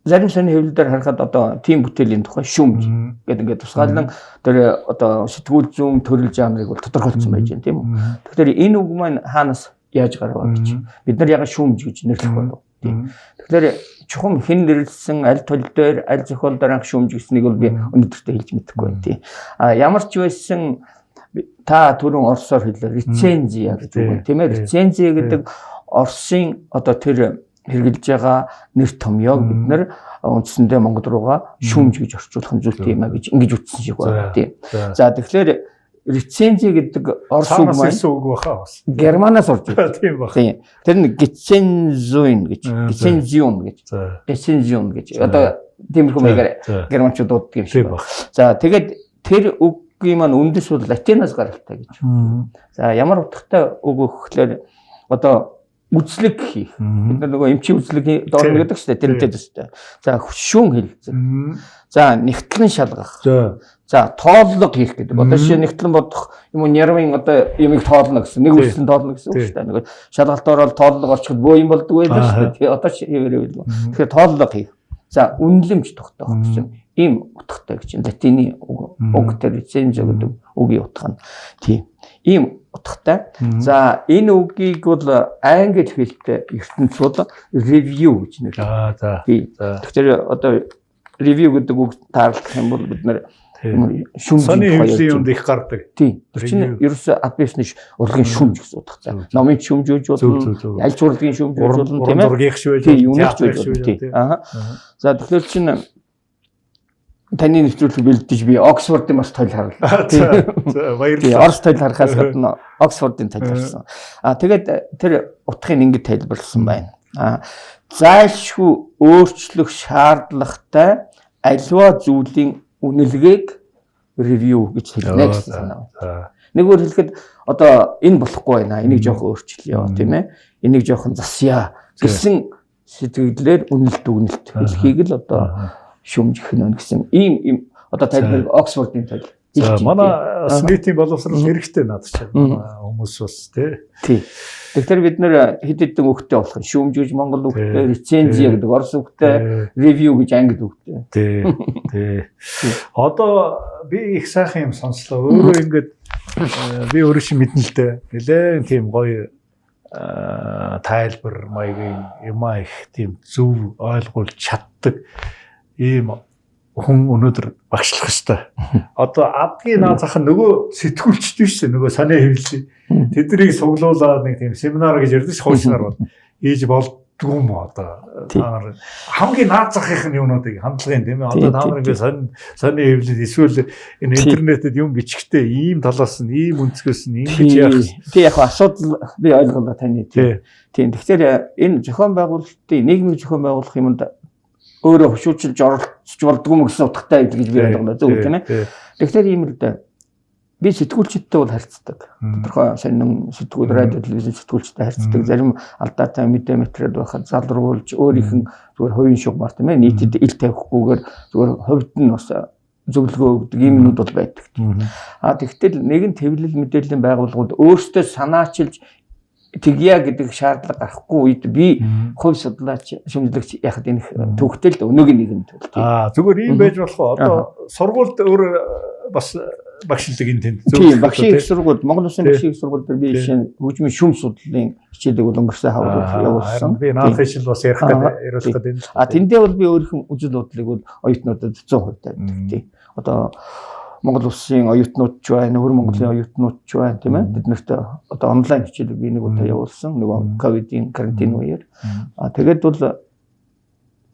зарим сони хэвлэлээр харахад одоо тийм бүтээлийн тухай шүүмж гэдэг ингээд тусгаалan тэр одоо сэтгүүл зүүн төрөл жанрыг бол тодорхойлсон байж байна тийм үү. Тэгэхээр энэ үг маань хаанаас яаж гарваа гэж бид нар ягаад шүүмж гэж нэрлэх болов тийм. Тэгэхээр чухам хэн нэрлсэн аль тул дээр аль зохиол дээр анх шүүмж гэснийг бол би өнөөдөртөө хэлж мэдэхгүй байна тийм. Ямар ч байсан та түрүүн орсоор хэллээ рецензия гэдэг үг тийм ээ. Рецензия гэдэг Оросын одоо тэр хэрэгжилж байгаа нэр томьёог бид нэр үндсэндээ Монгол руугаа шүүмж гэж орчуулах нь зүйтэй юм а гэж ингэж үтсэн шиг байна тийм. За тэгэхээр рецензи гэдэг орос үг маань германаас орж ирсэн. Тийм баг. Тэр нь рецензион гэж одоо тиймэрхүү маягаар германчууд дууддаг юм шиг байна. За тэгээд тэр үгийн маань үндэс бол латинаас гаралтай гэж. За ямар утгатай үг өгөхлөөр одоо үзлэг хийх. Бид нөгөө эмчийн үзлэг доорно гэдэг чинь тэрнтэй төстэй. За шүүн хэлцэг. За нэгтлэн шалгах. За тооллого хийх гэдэг. Одоо жишээ нэгтлэн бодох юм уу нярмын одоо юмыг тоолно гэсэн. Нэг үлсэн тоолно гэсэн үг шүү дээ. Нөгөө шалгалт ороод тооллого орчиход бөө юм болдгоо байлаа шүү дээ. Одоо хэвээрээ билгүй. Тэгэхээр тооллого хийх. За үнэлэмж тогтоох гэсэн. Ийм утгатай гэж. Латины үг тэр рецензио гэдэг үгийн утга нь. Тийм. Ийм утгатай. За энэ үгийг бол англи хэлтэй ертөнцийн review гэж нэрлэдэг. За. Тэгэхээр одоо review гэдэг үг таарлах юм бол бид нэр шүүмжийн хоёрын юмд их гардаг. Тийм. Тэр чинь ерөөсөө абьясны урлагийн шүүмж гэсэн утгатай. Номын шүүмж гэж болно. Аль ч урлагийн шүүмж гэж болно тийм ээ. Урлагийнх шүү. Тийм, үнэлж болно тийм. За тэгэхээр чинь таны нэвтрүүлэг бэлдэж би Оксфордын бас тойл харлаа. Баярлалаа. Орос тойл харахаас гадна Оксфордын тойл харсан. Тэгээд тэр утгыг ингэж тайлбарласан байна. Зайлшгүй өөрчлөх шаардлагатай аливаа зүйлийн үнэлгээг review гэж хэлнэ гэсэн санаа. Нэггээр хэлэхэд одоо энэ болохгүй байна. Энийг жоохон өөрчлөё тийм ээ. Энийг жоохон засъя гэсэн сэтгэлээр үнэлт хэлхийг л одоо шүүмжих нь гэсэн ийм одоо тайлбар Оксфордын тайлбар. За манай Смитийн боловсрол хэрэгтэй надад ч хүмүүс бас тий. Тэгэхээр бид нэр хэд хэдэн үгтэй болох шүүмж гэж монгол үгтэй, рецензия гэдэг орос үгтэй, review гэж англи үгтэй. Тий. Одоо би их сайхан юм сонслоо. Өөрөө ингээд би өөрөө чи мэднэ л дээ. Нэлээд тийм гоё тайлбар маягийн юмаа их тийм зөв ойлгуулж чаддаг ийм хүн өнөөдөр багшлах ёстой. Одоо адгийн нааз ах нөгөө сэтгүүлчд биш үү, нөгөө санаа хэвлэл. Тэднийг суглуулаад нэг тийм семинар гэж ярьдаг ш хуучнаар бол хийж болдгүй юм одоо. Та нар хамгийн нааз ахын юмнуудыг хандлагын тийм ээ. Одоо та нар ингээ санаа хэвлэл эсвэл энэ интернетэд юм бичихтэй ийм талаас нь ийм өнцгөөс нь ингэж яах. Тий яг асуудал би ойлголоо таны тийм. Тэгэхээр энэ зохион байгуулалтын нийгмийн зохион байгуулах юмд өөрөө хөшөөчилж оролцож болдгүй юм гэсэн утгатай гэж би ойлгоно зөв тийм ээ. Тэгэхээр ийм л да. Би сэтгүүлчдтэй бол харьцдаг. Тодорхой сонин сэтгүүл радио телевизэн сэтгүүлчтэй харьцдаг. Зарим алдаатай мэдээ материал байхад залруулж өөрийнх нь зүгээр хувийн шугамар тийм ээ. Нийтэд ил тавихгүйгээр зүгээр хувьд нь бас зөвлөгөө өгдөг юмнууд бол байдаг. Тэгтэл нэгэн төвлөл мэдээллийн байгууллагууд өөрсдөө санаачилж тэгья гэдэг шаардлага гарахгүй үед би хувь судлаач шүмжлэгч яхад энэ төвхтэй л өнөөгийн нийгэмд бол зүгээр ийм байж болох уу одоо сургуульд өөр бас багшилдаг энэ тэнд зөв багшийн их сургууль Монгол Улсын багшийн их сургууль дээр би жишээ хөгжмийн шүм судлалын хичээлийг бол өнгөрсөн хавар явуулсан. Би наадах хичээл бас ярих гэдэг тэндээ бол би өөрийнхөө үжил бодлыг бол оюутнуудад 100% тавьдаг тийм. Одоо Монгол Улсын оюутнууд ч байна, өвөр Монголын оюутнууд ч байна тийм ээ. Тэднэрт одоо онлайн хичээлийг би нэг удаа явуулсан. Нөгөө ковидын карантин үеэр. Тэгээд бол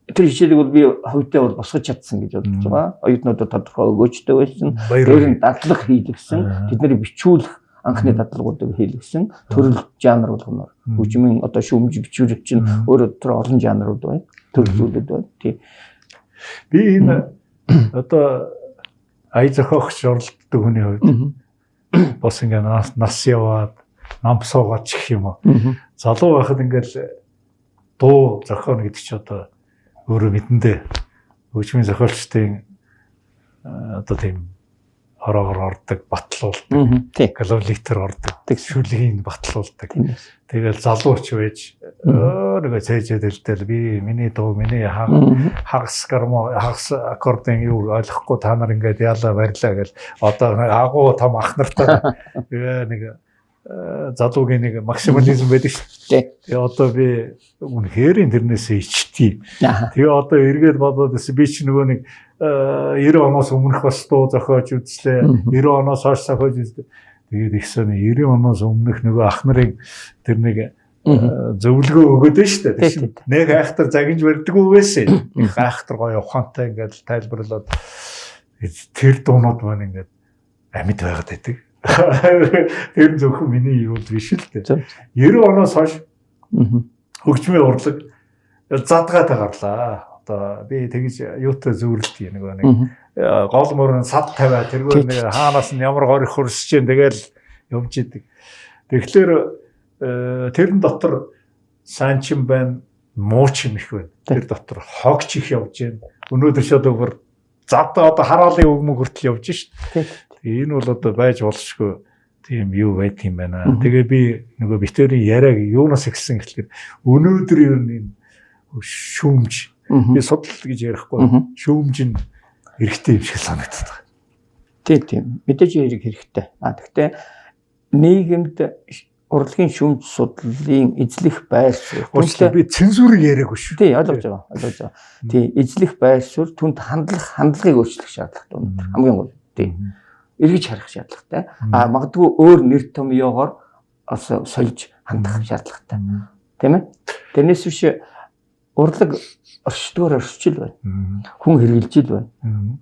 тэр хичээлийг бол би хувьдаа бол босгож чадсан гэж бодож байгаа. Оюутнуудад тодорхой өгөөжтэй байсан. Тэр нь дадлаг хийлгсэн. Тэдний бичүүлэх анхны дадлагуудыг хийлгсэн. Төрөл жанр болгоноор. Хөгжмийн одоо шүүмж бичвэрч чинь өөрөө тэр олон жанрууд байна. Төрлүүд байна. Тийм. Би энэ одоо ая зохиогч оролддог хүний хувьд бас ингээ нас яваад нам суугаад чих юм уу. Залуу байхад ингээл дуу зохионо гэдэг чи одоо өөрөө мэдэндээ хөгжмийн зохиолчдын одоо тийм хороогоор ордог, батлуулдаг, галолитер ордог, шүлгийн батлуулдаг. Тэгэл залууч байж нөгөө цээжэд хэлтэл би миний дуу миний хагас гармо хагас аккордын юу ойлгохгүй та нар ингээд яалаа барьлаа гэл одоо агуу том ах нартай нэг залуугийн нэг максимализм байдаг шүү дээ. Тэгээ одоо би үнэхээр тэрнээсээ ичтий. Тэгээ одоо эргээд бодоод би ч нөгөө нэг 90 оноос өмнөх бас дуу зохиож үзлээ. 90 оноос хойш зохиож үзлээ. Тэгээд их сони 90 оноос өмнөх нөгөө ах нарын тэр нэг зөвлөгөө өгөөд нь шүү дээ. Нэг айхтар загинж барьдаггүй байсан. Их айхтар гоё ухаантай ингээд тайлбарлаад тэр дуунууд маань ингээд амьд байгаад байдаг. Тэр зөвхөн миний юу биш л дээ. 90 оноос хойш хөгжмийн урлаг задгаад гарлаа. Одоо би тэгж юутай зөвөрлөдөг нэг гол мөрөн сад тавиа тэргээр нэг хаанаас нь ямар горих хөрсөж जैन тэгэл явж идэг. Тэгэхээр тэрэн дотор санчин байна, муучин их байна. Тэр дотор хогч их явж जैन. Өнөөдөр ч одоо завдаа одоо хараалын өгмөг хүртэл явж шít. Энэ бол одоо байж болшгүй тийм юу байт юм байна. Тэгээ би нөгөө битэрийн яриаг юунаас ихсэн гэхэлэр өнөөдөр ер нь шүүмж би судлал гэж ярихгүй шүүмж нь хэрэгтэй юм шиг санагдаад байна. Тийм мэдээж хэрэгтэй. Гэхдээ нийгэмд урлагийн шүүмж судлалын эзлэх байр суурь. Өөрчлөлт би цензурыг яриаггүй шүү. Тийм ойлгож байгаа. Тийм эзлэх байр суурь түнд хандлагыг өөрчлөх шаардлагатай байна. Хамгийн гол. Тийм эргэж харах шаардлагатай. Магадгүй өөр нэр томьёогоор сольж хандах шаардлагатай. Тийм ээ. Тэрнээс биш урлаг орчдгоор орчил байна. Хүн хэрэгжилж байна.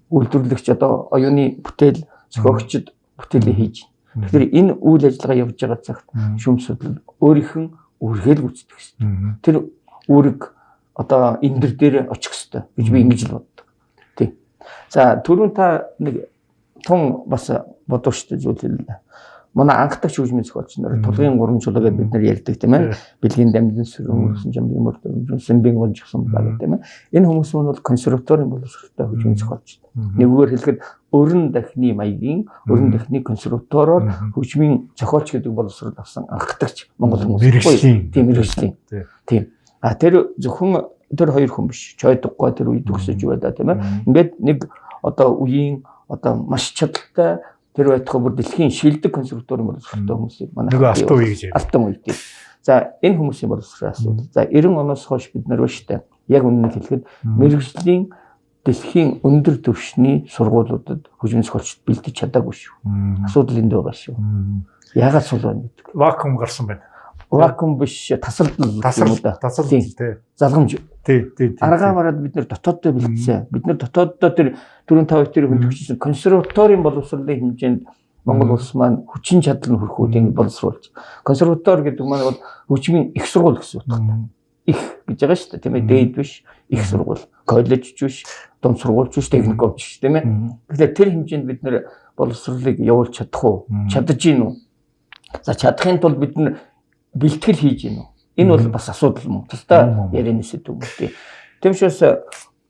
Үйлдвэрлэгч одоо оюуны бүтээл зохиогчд бүтээлээ хийж байна. Тэгэхээр энэ үйл ажиллагаа явж байгаа цагт шүүмж судлал өөрийнх нь үргэлж гүйцэтгэх хэрэгтэй. Тэр үүрэг одоо эндэр дээр очих хэрэгтэй гэж би ингэж л боддог. Тийм. За түрүүн та нэг тун бас бодож штэ зүйл хэллээ. Манай анхдагч хөгжмийн зохиолч нар тулгын 3 чулуу гэдээ бид нар ярьдаг тийм ээ. Бэлгийн дамжин сүрэн өрсөн жамбын мөрдөн сэмбийн гол жигсэн байгаа тийм ээ. Энэ хүмүүс нь бол консерваторийн боловсролтой хөгжмийн зохиолч. Нэггээр хэлэхэд өрн дахны маягийн өрн дахны консерватороор хөгжмийн зохиолч гэдэг боловсрол авсан анхдагч монгол хүмүүс. Тийм мэргэжлийн. Тийм. Тэр зөвхөн тэр хоёр хүн биш. Чойдоггүй тэр үед өсөж байда тийм ээ. Ингээд нэг одоо үеийн одоо маш чадaltaй тэр байтугай бүр дэлхийн шилдэг консерваторийн боловсролтой хүмүүсийг манай нөгөө алтан үе гэж алтан үе тийм. За энэ хүмүүсийн боловсролын асуудал. За 90 оноос хойш бид нар баштай яг үннийг хэлэхэд мэрэгжлийн дэлхийн өндөр түвшний сургуулиудад хөгжмийн зохиолчд бэлдэж чадаагүй шүү. Асуудал энд байгаа шүү. Яагаад сул байна гэдэг. Вакуум гарсан байна. Вакуум биш тасалдал юм уу да. Тасалдал тий. Залгамж. Тий. Аргаа бараад бид нэр дотооддоо бэлдсэн. Бид нэр дотооддоо тэр 4-5 хөндөгчсөн консерваторийн боловсролын хэмжээнд Монгол улс маань хүчин чадал нь хүрхүүд ингэ боловсруулж. Консерватор гэдэг маань бол хөгжмийн их сургууль гэсэн утгатай. Их гэж байгаа шүү дээ тийм ээ. Дээд биш, их сургууль, коллеж биш, дунд сургууль биш, техникум биш тийм ээ. Тэгэхээр тэр хэмжээнд бид нэр боловсролыг явуулж чадах уу? Чадаж гин үү? За чадахын тулд бид нэр бэлтгэл хийж гин үү? Энэ бол бас асуудал мөн. Тусдаа ярианы сэдв юм тий. Тэмшээс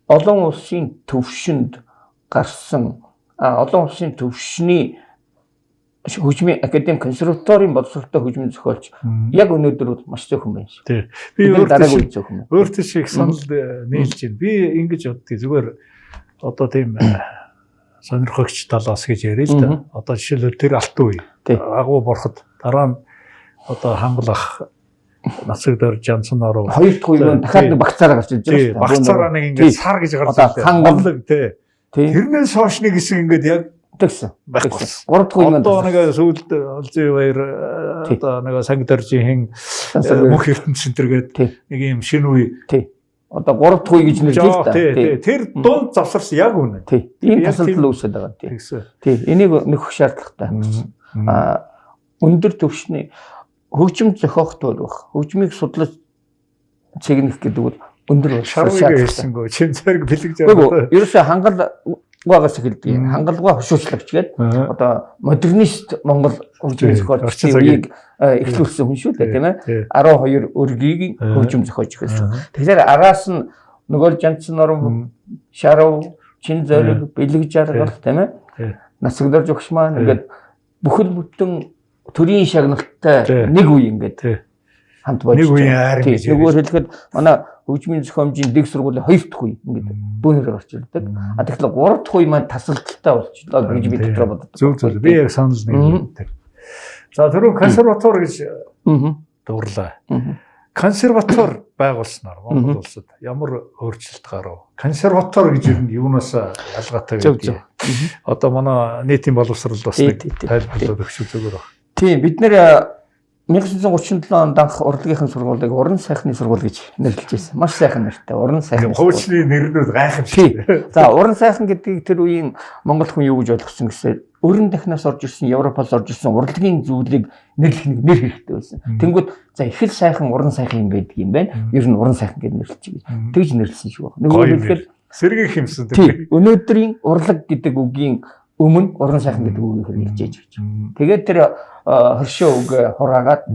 олон улсын төвшөнд гарсан олон улсын төвшний хөгжмийн академи консерваторийн боловсролтой хөгжмийн зохиолч яг өнөөдөр бол маш зөвхөн байна шүү. Тий. Би өөртөө шиг санал нийлж байна. Би ингэж боддгийг зүгээр одоо тийм сонирхогч талаас гэж яриа л да. Одоо жишээлбэл тэр алтан үе. Агуу бороход дараа нь одоо хангалах Насагдор Жансоноор хоёр дахь үе нь дахиад нэг багцаараа гарч ирж байгаа шүү дээ. Багцаараа нэг ингээд сар гэж гарсан. Хангалаг тий. Тэрнээс хойш нэг хэсэг ингээд яг тэгсэн. байхгүй. 3 дахь үе нь одоо нэг сүүлд Олзын баяр одоо нэг Сангидоржийн мөнх ертөнц центргээд нэг юм шинэ үе. Тий. Одоо 3 дахь үе гэж нэрлэв л да. Тий. Тэр дунд завсарсан яг үнэ. Тий. Ийм тасалдал үүсэж байгаа тий. Тий. Энийг нөхөх шаардлагатай. Өндөр түвшний хөгжим зохиох төр баг. Хөгжмийг судлаж цэгнэх гэдэг бол өндөр шаардлага хэлсэнгөө чин зэрэг бэлгэж байгаа. Ерөөсөө хангалгаагаас эхэлдэг. Хангалгаа хөшөөчлөгч гээд одоо модернист Монгол хөгжмийн зохиолчдын үеийг эхлүүлсэн хүн шүү дээ тийм ээ. 12 өргийг хөгжим зохиож эхэлсэн. Тэгэхээр араас нь нөгөө Жанцсан Норон, Шарав, Чин Зориг, Бэлэг Жаргал тийм ээ. Насагдор жогш маань ингээд бүхэл бүтэн төрийн шагналтай нэг үе ингээд хамт болж байгаа. Нэггээр хэлэхэд манай хөгжмийн зохиомжийн дэг сургуулийн 2 дахь үе ингээд бөөнөр гарч ирдэг. Тэгэхээр 3 дахь үе маань тасалдaltaй болчихлоо гэж би дотроо боддог. Зөв. Би яг санал нэг. За түрүү консерватор гэж дуурлаа. Консерватор байгуулснаар Монгол улсад ямар өөрчлөлт гарав? Консерватор гэж юунаас ялгаатай гэдэг. Одоо манай нийтийн боловсрол бас нэг тайлбарлаад өгч зүгээр баг. Тийм бид нэр 1937 онд анх урлагийн сургуулийг уран сайхны сургууль гэж нэрлэж байсан. Маш сайхан нэртэй уран сайхан. Хуучны нэрнүүд гайхамшигтай. За уран сайхан гэдгийг тэр үеийн монгол хүн юу гэж ойлгосон гэсээр өрн дахнаас орж ирсэн Европоос орж ирсэн урлагийн зүйлийг нэрлэх нэг нэр хэрэгтэй байсан. Тэнгүүд за их л сайхан уран сайхан юм байдаг юм байна. Ер нь уран сайхан гэж нэрлэж байгаа. Тэгж нэрлсэн шүү. Нөгөө хэлбэл сэргийг хэмсэн тийм. Өнөөдрийн урлаг гэдэг үгийн өмнө уран сайхан гэдэг үгийг хэрэглэж байж. Тэгээд тэр хөршөө үг хураагаад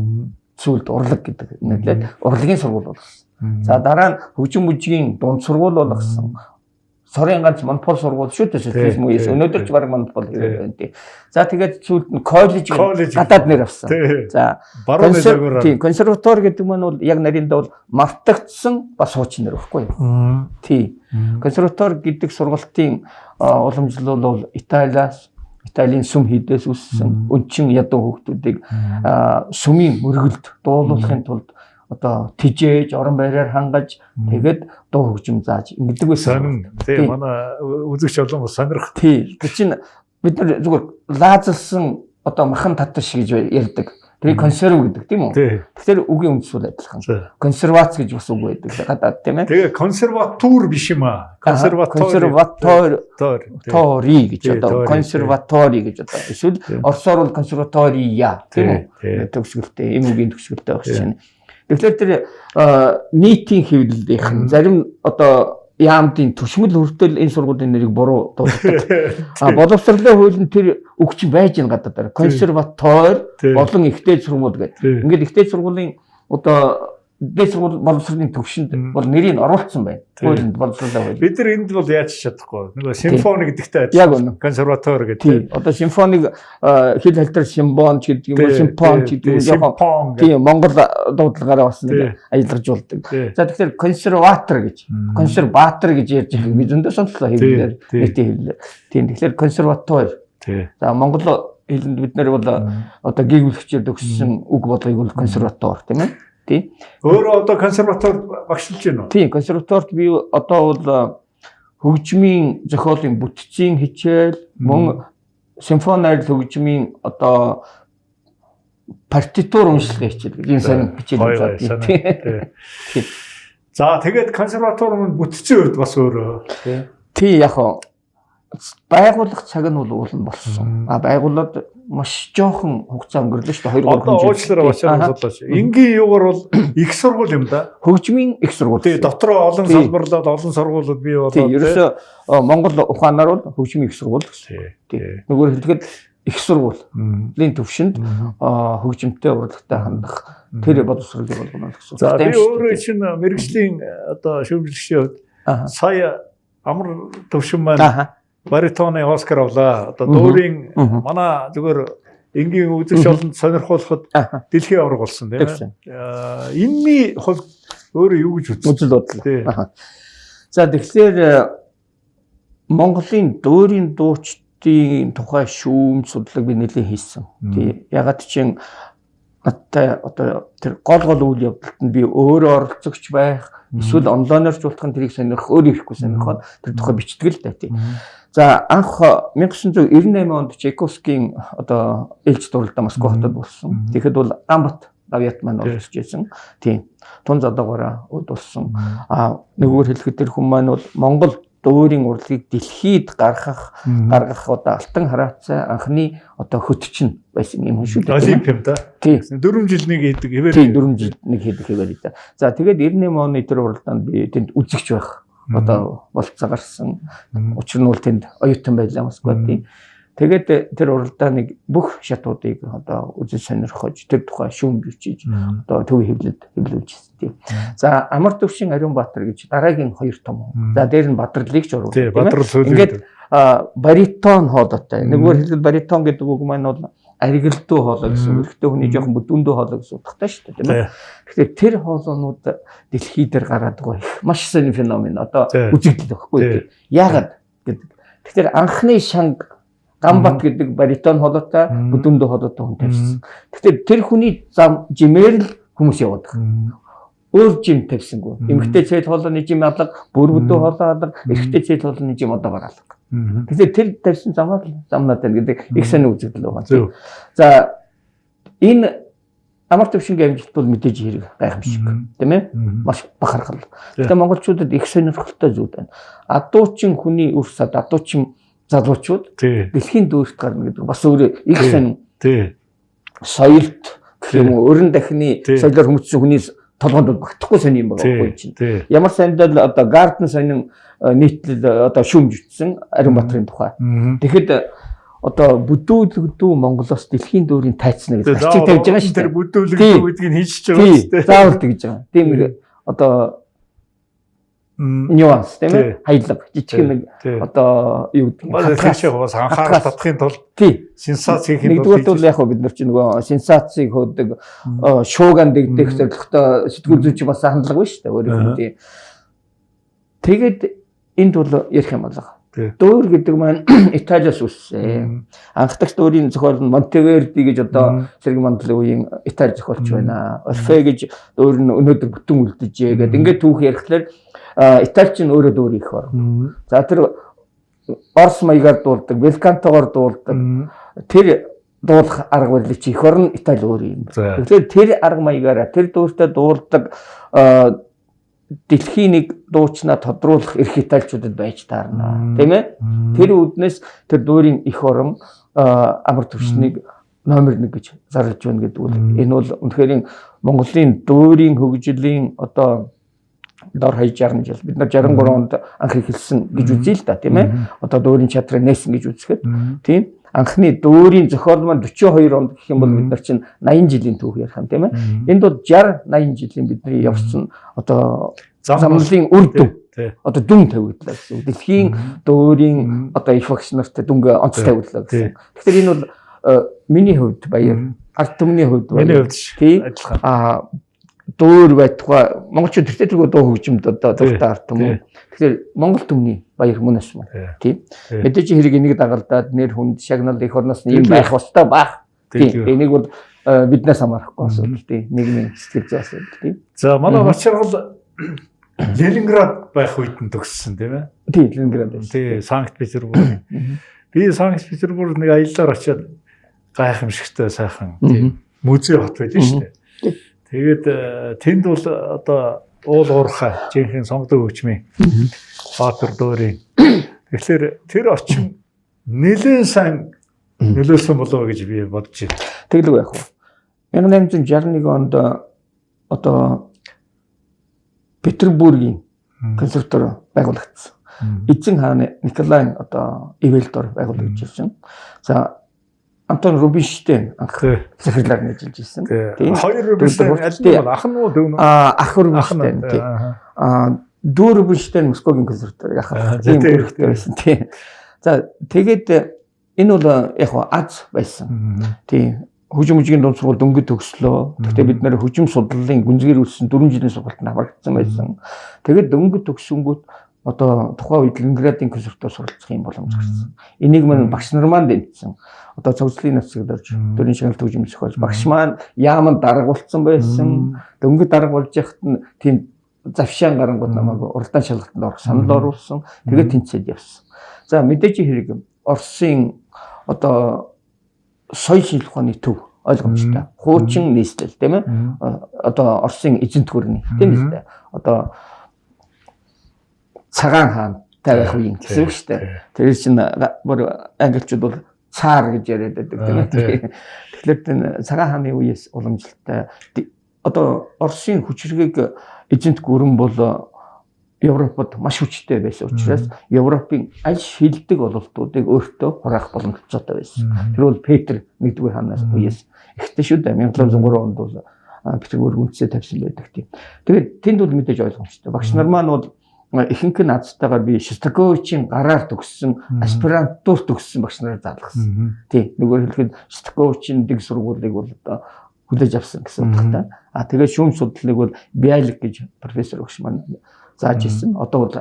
сүүлд урлаг гэдэг нэрлээд урлагийн сургууль болгосон. За дараа нь хөгжим бүжгийн дунд сургууль болгосон. Сорын ганц монопол сургууль шүү дээ социализм үеэс өнөөдөр ч баг монопол хийгээд байна тий. За тэгээд сүүлд нь коллеж гадаад нэр авсан. За консерватор гэдэг маань бол яг нарийнда бол мартагдсан бас хуучин нэр баггүй юу? Тий. Консерватор гэдэг сургалтын уламжлал бол Италийн сүм хийдээс үссэн өнчин ядуу хүүхдүүдийг сүмийн мөргөлд дуулуулахын тулд одоо тижээж орон байраар хангаж тэгээд дуу хөгжим зааж ингэдэг байсан. Тийм манай үзэгч олон бас сонирх. Тийм. Тэр чинь бид нар зүгээр лаазалсан одоо махан таташ гэж ярьдаг. Тэгээ консерв гэдэг тийм үү? Тэгэхээр үгийн үндэс бол адилхан. Консервац гэж бас үг байдаг гадаад тийм ээ. Тэгээ консерватур биш юм аа. Консерватори гэж одоо консерватори гэж одоо эсвэл орсоор бол консерватория тийм үү? Төгсгөлтэй энэ үгийн төгсгөлтэй багш чинь. Тэгэхээр тэр нийтийн хэвлэлийнх зарим одоо яамдын төшмөл хүртэл энэ сургуулийн нэрийг буруу дууддаг. Боловсролын хуулийн тэр үг чинь байж гэн гадаад консерватор болон ихтэй сургууль гэдэг. Ингээд ихтэй сургуулийн одоо дээд сургууль боловсролын төвшөнд бол нэрийг оруулсан байна. Хуулинд боловсролын хууль. Бид нар энд бол яаж чадахгүй. Нөгөө симфони гэдэгтэй адилхан консерватор гэдэг. Одоо симфониг хэл хальтар симбон ч гэдэг юм уу симфон ч гэдэг юм. Тийм Монгол дуудлагаараа бас нэг аялгажуулдаг. За тэгэхээр консерватор гэж ярьж байгаа би зөндөө сонслоо хэлээр нийтийн хэлээр. Тийм тэгэхээр консерватор. За Монгол хэлэнд бид нар бол одоо гүйгүүлэгчээр төгссөн үг болгыг бол консерватор тийм ээ. тий. Өөрөө одоо консерваторид багшилж байна уу? Тийм, консерваторид би одоо бол хөгжмийн зохиолын бүтцийн хичээл, мөн симфони найрал хөгжмийн одоо партитур уншлагын хичээл гэж энэ сайн хичээл Тий. байна. За тэгээд консерватор мөн бүтцийн хувьд бас өөрөө. Тий, яг хоо байгуулах цаг нь бол уулна болсон. Байгууллаад маш жоохон хугацаа өнгөрлөө шүү дээ. 2-3 жил. Одоо уучлаарай бачаар судлаач. Энгийн юугаар бол их сургууль юм да. Хөгжмийн их сургууль. Тий, дотроо олон салбарлаад олон сургуулиуд бий болоод. Тий, ерөөсөө Монгол ухаанаар бол хөгжмийн их сургууль гэсэн. Тий. Нөгөө хэлэхэд их сургуулийн төвшөнд хөгжимтэй урлагтай хандах тэр боловсролыг болгоно гэсэн. За би өөрөө чинь мэрэгжлийн одоо шүүмжлэгчийн хувьд сая амар төвшин маань баритоны Оскар авлаа. Одоо дуурийн манай зүгээр энгийн үзэгч олонд сонирхуулахад дэлхийн авраг болсон тийм ээ. Энэний хувьд өөрөө юу гэж үзсэн? Үзэл бодлоо. За тэгэхээр Монголын дуурийн дуучдын тухай шүүмж судлаг би нэлээд хийсэн. Тий. Ягаад чинь надтай одоо тэр гол үйл явдалд нь би өөрөө оролцогч байх, эсвэл онлайнаар жуултахын тэрийг сонирх, өөрөө ихгүй сонирхоод тэр тухай бичдэг л да тий. За анх 1998 онд Чайковскийн одоо ээлж дурлалдаа Москва хотод болсон. Тэгэхэд бол Гамбат Давьят маань оролцож байсан. Тийм. Тун задаагаараа удулсан. Нөгөөр хэлэхэд тэр хүн маань бол Монгол дуурийн урлагийг дэлхийд гаргах одоо алтан хараацай анхны одоо хөтчин байсан юм шүү дээ. Олимп юм да. Тийм. 4 жил нэг хийдэг хэвээр. Тийм 4 жил нэг хийдэг хэвээр да. За тэгээд 98 оны тэр уралдаанд би тэнд үзэгч байх одоо болцоо гарсан. Учир нь бол тэнд оюутан байлаа Москвад тийм. Тэгээд тэр уралдааныг бүх шатуудыг одоо үзэж сонирхож тэр тухай шүүмж бичиж одоо төв хэвлүүлж тийм. За Амар төвшин Ариунбаатар гэж дараагийн 2 том. За дээр нь Бадралыг ч оруулсан. Тийм Бадрал сөүлээ. Ингээд баритон хоолойтой. Нэггээр хэлбэл баритон гэдэг үг маань бол аригилдуу хоолой гэсэн. Эрэгтэй хүний жоохон бүдүүндүү хоолой гэсэн утгатай шүү дээ тийм ээ. Тэгэхээр тэр хоолойнууд дэлхий дээр гараад байгаа их маш сайн феномен одоо үзэгдэл байхгүй. Яагаад гэдэг. Тэгэхээр анхны шанг Гамбат гэдэг баритон хоолойтой бүдүүндүү хоолойтой хүн тавьсан. Тэгэхээр тэр хүний зам жимээр л хүмүүс яваад байгаа. Өөр жим тавьсангүй. Эмэгтэй цэд хоолойны жим алга, бүр бүдүү хоолой алга, эрэгтэй цэд хоолойны жим одоогоор алга. Тэгэхээр тэр тавьсан замнаад байна гэдэг их сайн үзэгдэл байгаа. За энэ Амар төвшингийн амжилт бол мэдээж хэрэг гайхамшиг тийм ээ маш бахархал. Тэгэхээр монголчуудад их сонирхолтой зүйл байна. Адуучин хүний өрс адуучин залуучууд дэлхийн дүүрт гарна гэдэг бас өөрөө их сайн соёлт гэх юм уу өрн дахины соёлоор хүмүүжсэн хүний толгойд багтахгүй сони юм байгаа байхгүй чинь. Ямар сандал одоо Гарден сонин нийтлэл одоо шүүмж ütсэн Ариунбаатарын тухай. Тэгэхэд одоо бүдүүлэгдүү Монголоос дэлхийн дүүрийн тайцна гэж ачиг тавьж байгаа шүү дээ. Тэр бүдүүлэгдүү гэдгийг хийчихэж байгаа шүү дээ. Заавал тэгж байгаа. Тийм нэг одоо нюанс тийм ээ хаялга жижиг нэг одоо юу гэдэг хатгаашаа бас анхаарал татахын тулд сенсац хийхин тулд нэгдүгээр бол яг бид нар чинь нөгөө сенсацийг хөөдөг шууган дэгдэх зорилготой сэтгүүл зүйч бас хандлага байна шүү дээ өөрөөр хэлбэл. Тэгээд энд бол ярих юм болоо. Дуур гэдэг маань Италиас үссэн. Анхдагч дуурийн зохиол нь Монтеверди гэж одоо Сэрэг Мандлын үеийн Итали зохиолч байна. Орфе гэж дуур нь өнөөдөр бүтэн үлдэжээ гэдэг. Ингээд түүх ярихлаар Италич нь өөрөө дуур их орно. За тэр Орс маягаар дуулдаг, Белкантогоор дуулдаг. Тэр дуулах арга барилыг чи их орно Итали өөр юм. Тэгэхээр тэр арга маягаараа тэр дууртай дуулдаг дэлхийн нэг дуучнаа тодруулах эрх Италичуудад байж таарна. Тийм ээ? Тэр үүднээс тэр дуурийн их орон Амар төвшнийг номер 1 гэж зарлж байна гэдэг бол энэ бол үнэхээр Монголын дуурийн хөгжлийн одоо дор хаяж 60 жил бид нар 63 онд анх эхэлсэн гэж үзье л да тийм ээ. Одоо дуурийн чадрыг нээсэн гэж үзэхэд тийм анхны дуурийн зохиол маань 42 онд гэх юм бол бид нар чинь 80 жилийн түүх ярих юм тийм ээ. Энд бол 60 80 жилийн бидний явсан одоо замналын үр дүн одоо дүн тавигдлаа гэсэн. Дэлхийн дуурийн одоо их багш нартай дүнгээ онц тавигдлаа гэсэн. Тэгэхээр энэ бол миний хувьд баяр ард түмний хувьд баяр тийм дуур байтугай монголчууд тэртээ дуу хөгжимд одоо дуртай ард түмэн. Тэгэхээр монгол түмний баяр мөнөс мөн тийм. Мэдээж хэрэг энийг дагалдаад нэр хүнд шагнал их орноос нь юм байх ёстой баг. Тийм. Энийг бол биднээс хамаарахгүй асуудал тийм. Нийгмийн сэтгэл зүйн асуудал тийм. За манай Бачаргал Ленинград байх үед нь төгссөн тийм ээ. Тийм, Ленинград байсан. Тийм, Санкт-Петербург. Би Санкт-Петербург нэг аяллаар очиод гайхамшигтай сайхан тийм музей хот байдаг шүү дээ. Тэгээд тэнд бол одоо уул уурхай жинхэнэ сонгодог хөгжмийн Баатар дүүрийн. Тэгэхээр тэр орчин нэлээд сайн нөлөөлсөн болов гэж би бодож байна. Тэгэлгүй яг хөө. 1861 онд одоо Петербургийн консерватори байгуулагдсан. Эзэн хааны Николай одоо Ивэлдор байгуулагдсан. За Антон Рубинштейн анх захирлаар нэжилж ирсэн. Хоёр Рубинштейн аль нь бол ах нь уу дүү нь? Ах Рубинштейн. Дүү Рубинштейн Москвагийн консерватори ах ийм бүрхтэй байсан тийм. За тэгээд энэ бол яг аз байсан. Тийм. Хөгжим мужийн дунд сургууль дөнгөж төгслөө. Гэхдээ бид нэр хөгжим судлалын гүнзгийр үлсэн 4 жилийн сургалтанд хамрагдсан байсан. Тэгээд дөнгөж төгсөнгүүт одоо тухайн үед Ленинградын консерватори суралцах юм боломж гарсан. Энийг мань багш нар маань дэмжсэн. Одоо цогцлын нацгад орж дөрвийн шагналт хөгжим зохиолж багш маань яамд даргуулсан байсан. Дөнгөж дарга болж яхад нь тийм завшаан гарангууд намайг уралдаан шалгалтанд орох санал оруулсан. Тэгээд тэнцээд явсан. За мэдээж хэрэг Оросын одоо соёл шинжилх ухааны төв ойлгомжтой. Хуучин нийслэл тийм ээ. Одоо Оросын эзэнт гүрний тийм ээ. Одоо цагаан хаан тавих үеийн гэсэн үг шүү дээ. Тэр чинь бүр англичууд бол цаар гэж яриад байдаг тийм ээ. Тэгэхээр энэ цагаан хааны үеэс уламжлалтай одоо Оросын хүчирхэг эзэнт гүрэн бол Европод маш хүчтэй байсан учраас Европын аль шилдэг ололтуудыг өөртөө хураах боломжтой байсан. Тэр бол Петр 1-р хаанаас үеэс ихтэй шүү дээ. 1703 онд бол Петербург үндэсээ тавьсан байдаг тийм. Тэгээд тэнд бол мэдээж ойлгомжтой. Багш нар маань бол ихэнх нь азтайгаар би Шостаковичийн гараар төгссөн аспирантур төгссөн багш нарыг заалгасан. Тийм. Нөгөө хэлэхэд Шостаковичийн дэг сургуулийг бол одоо хүлээж авсан гэсэн утгатай. Тэгээд шүүм судлалыг бол Биалик гэж профессор өгш маань зааж ирсэн. Одоо бол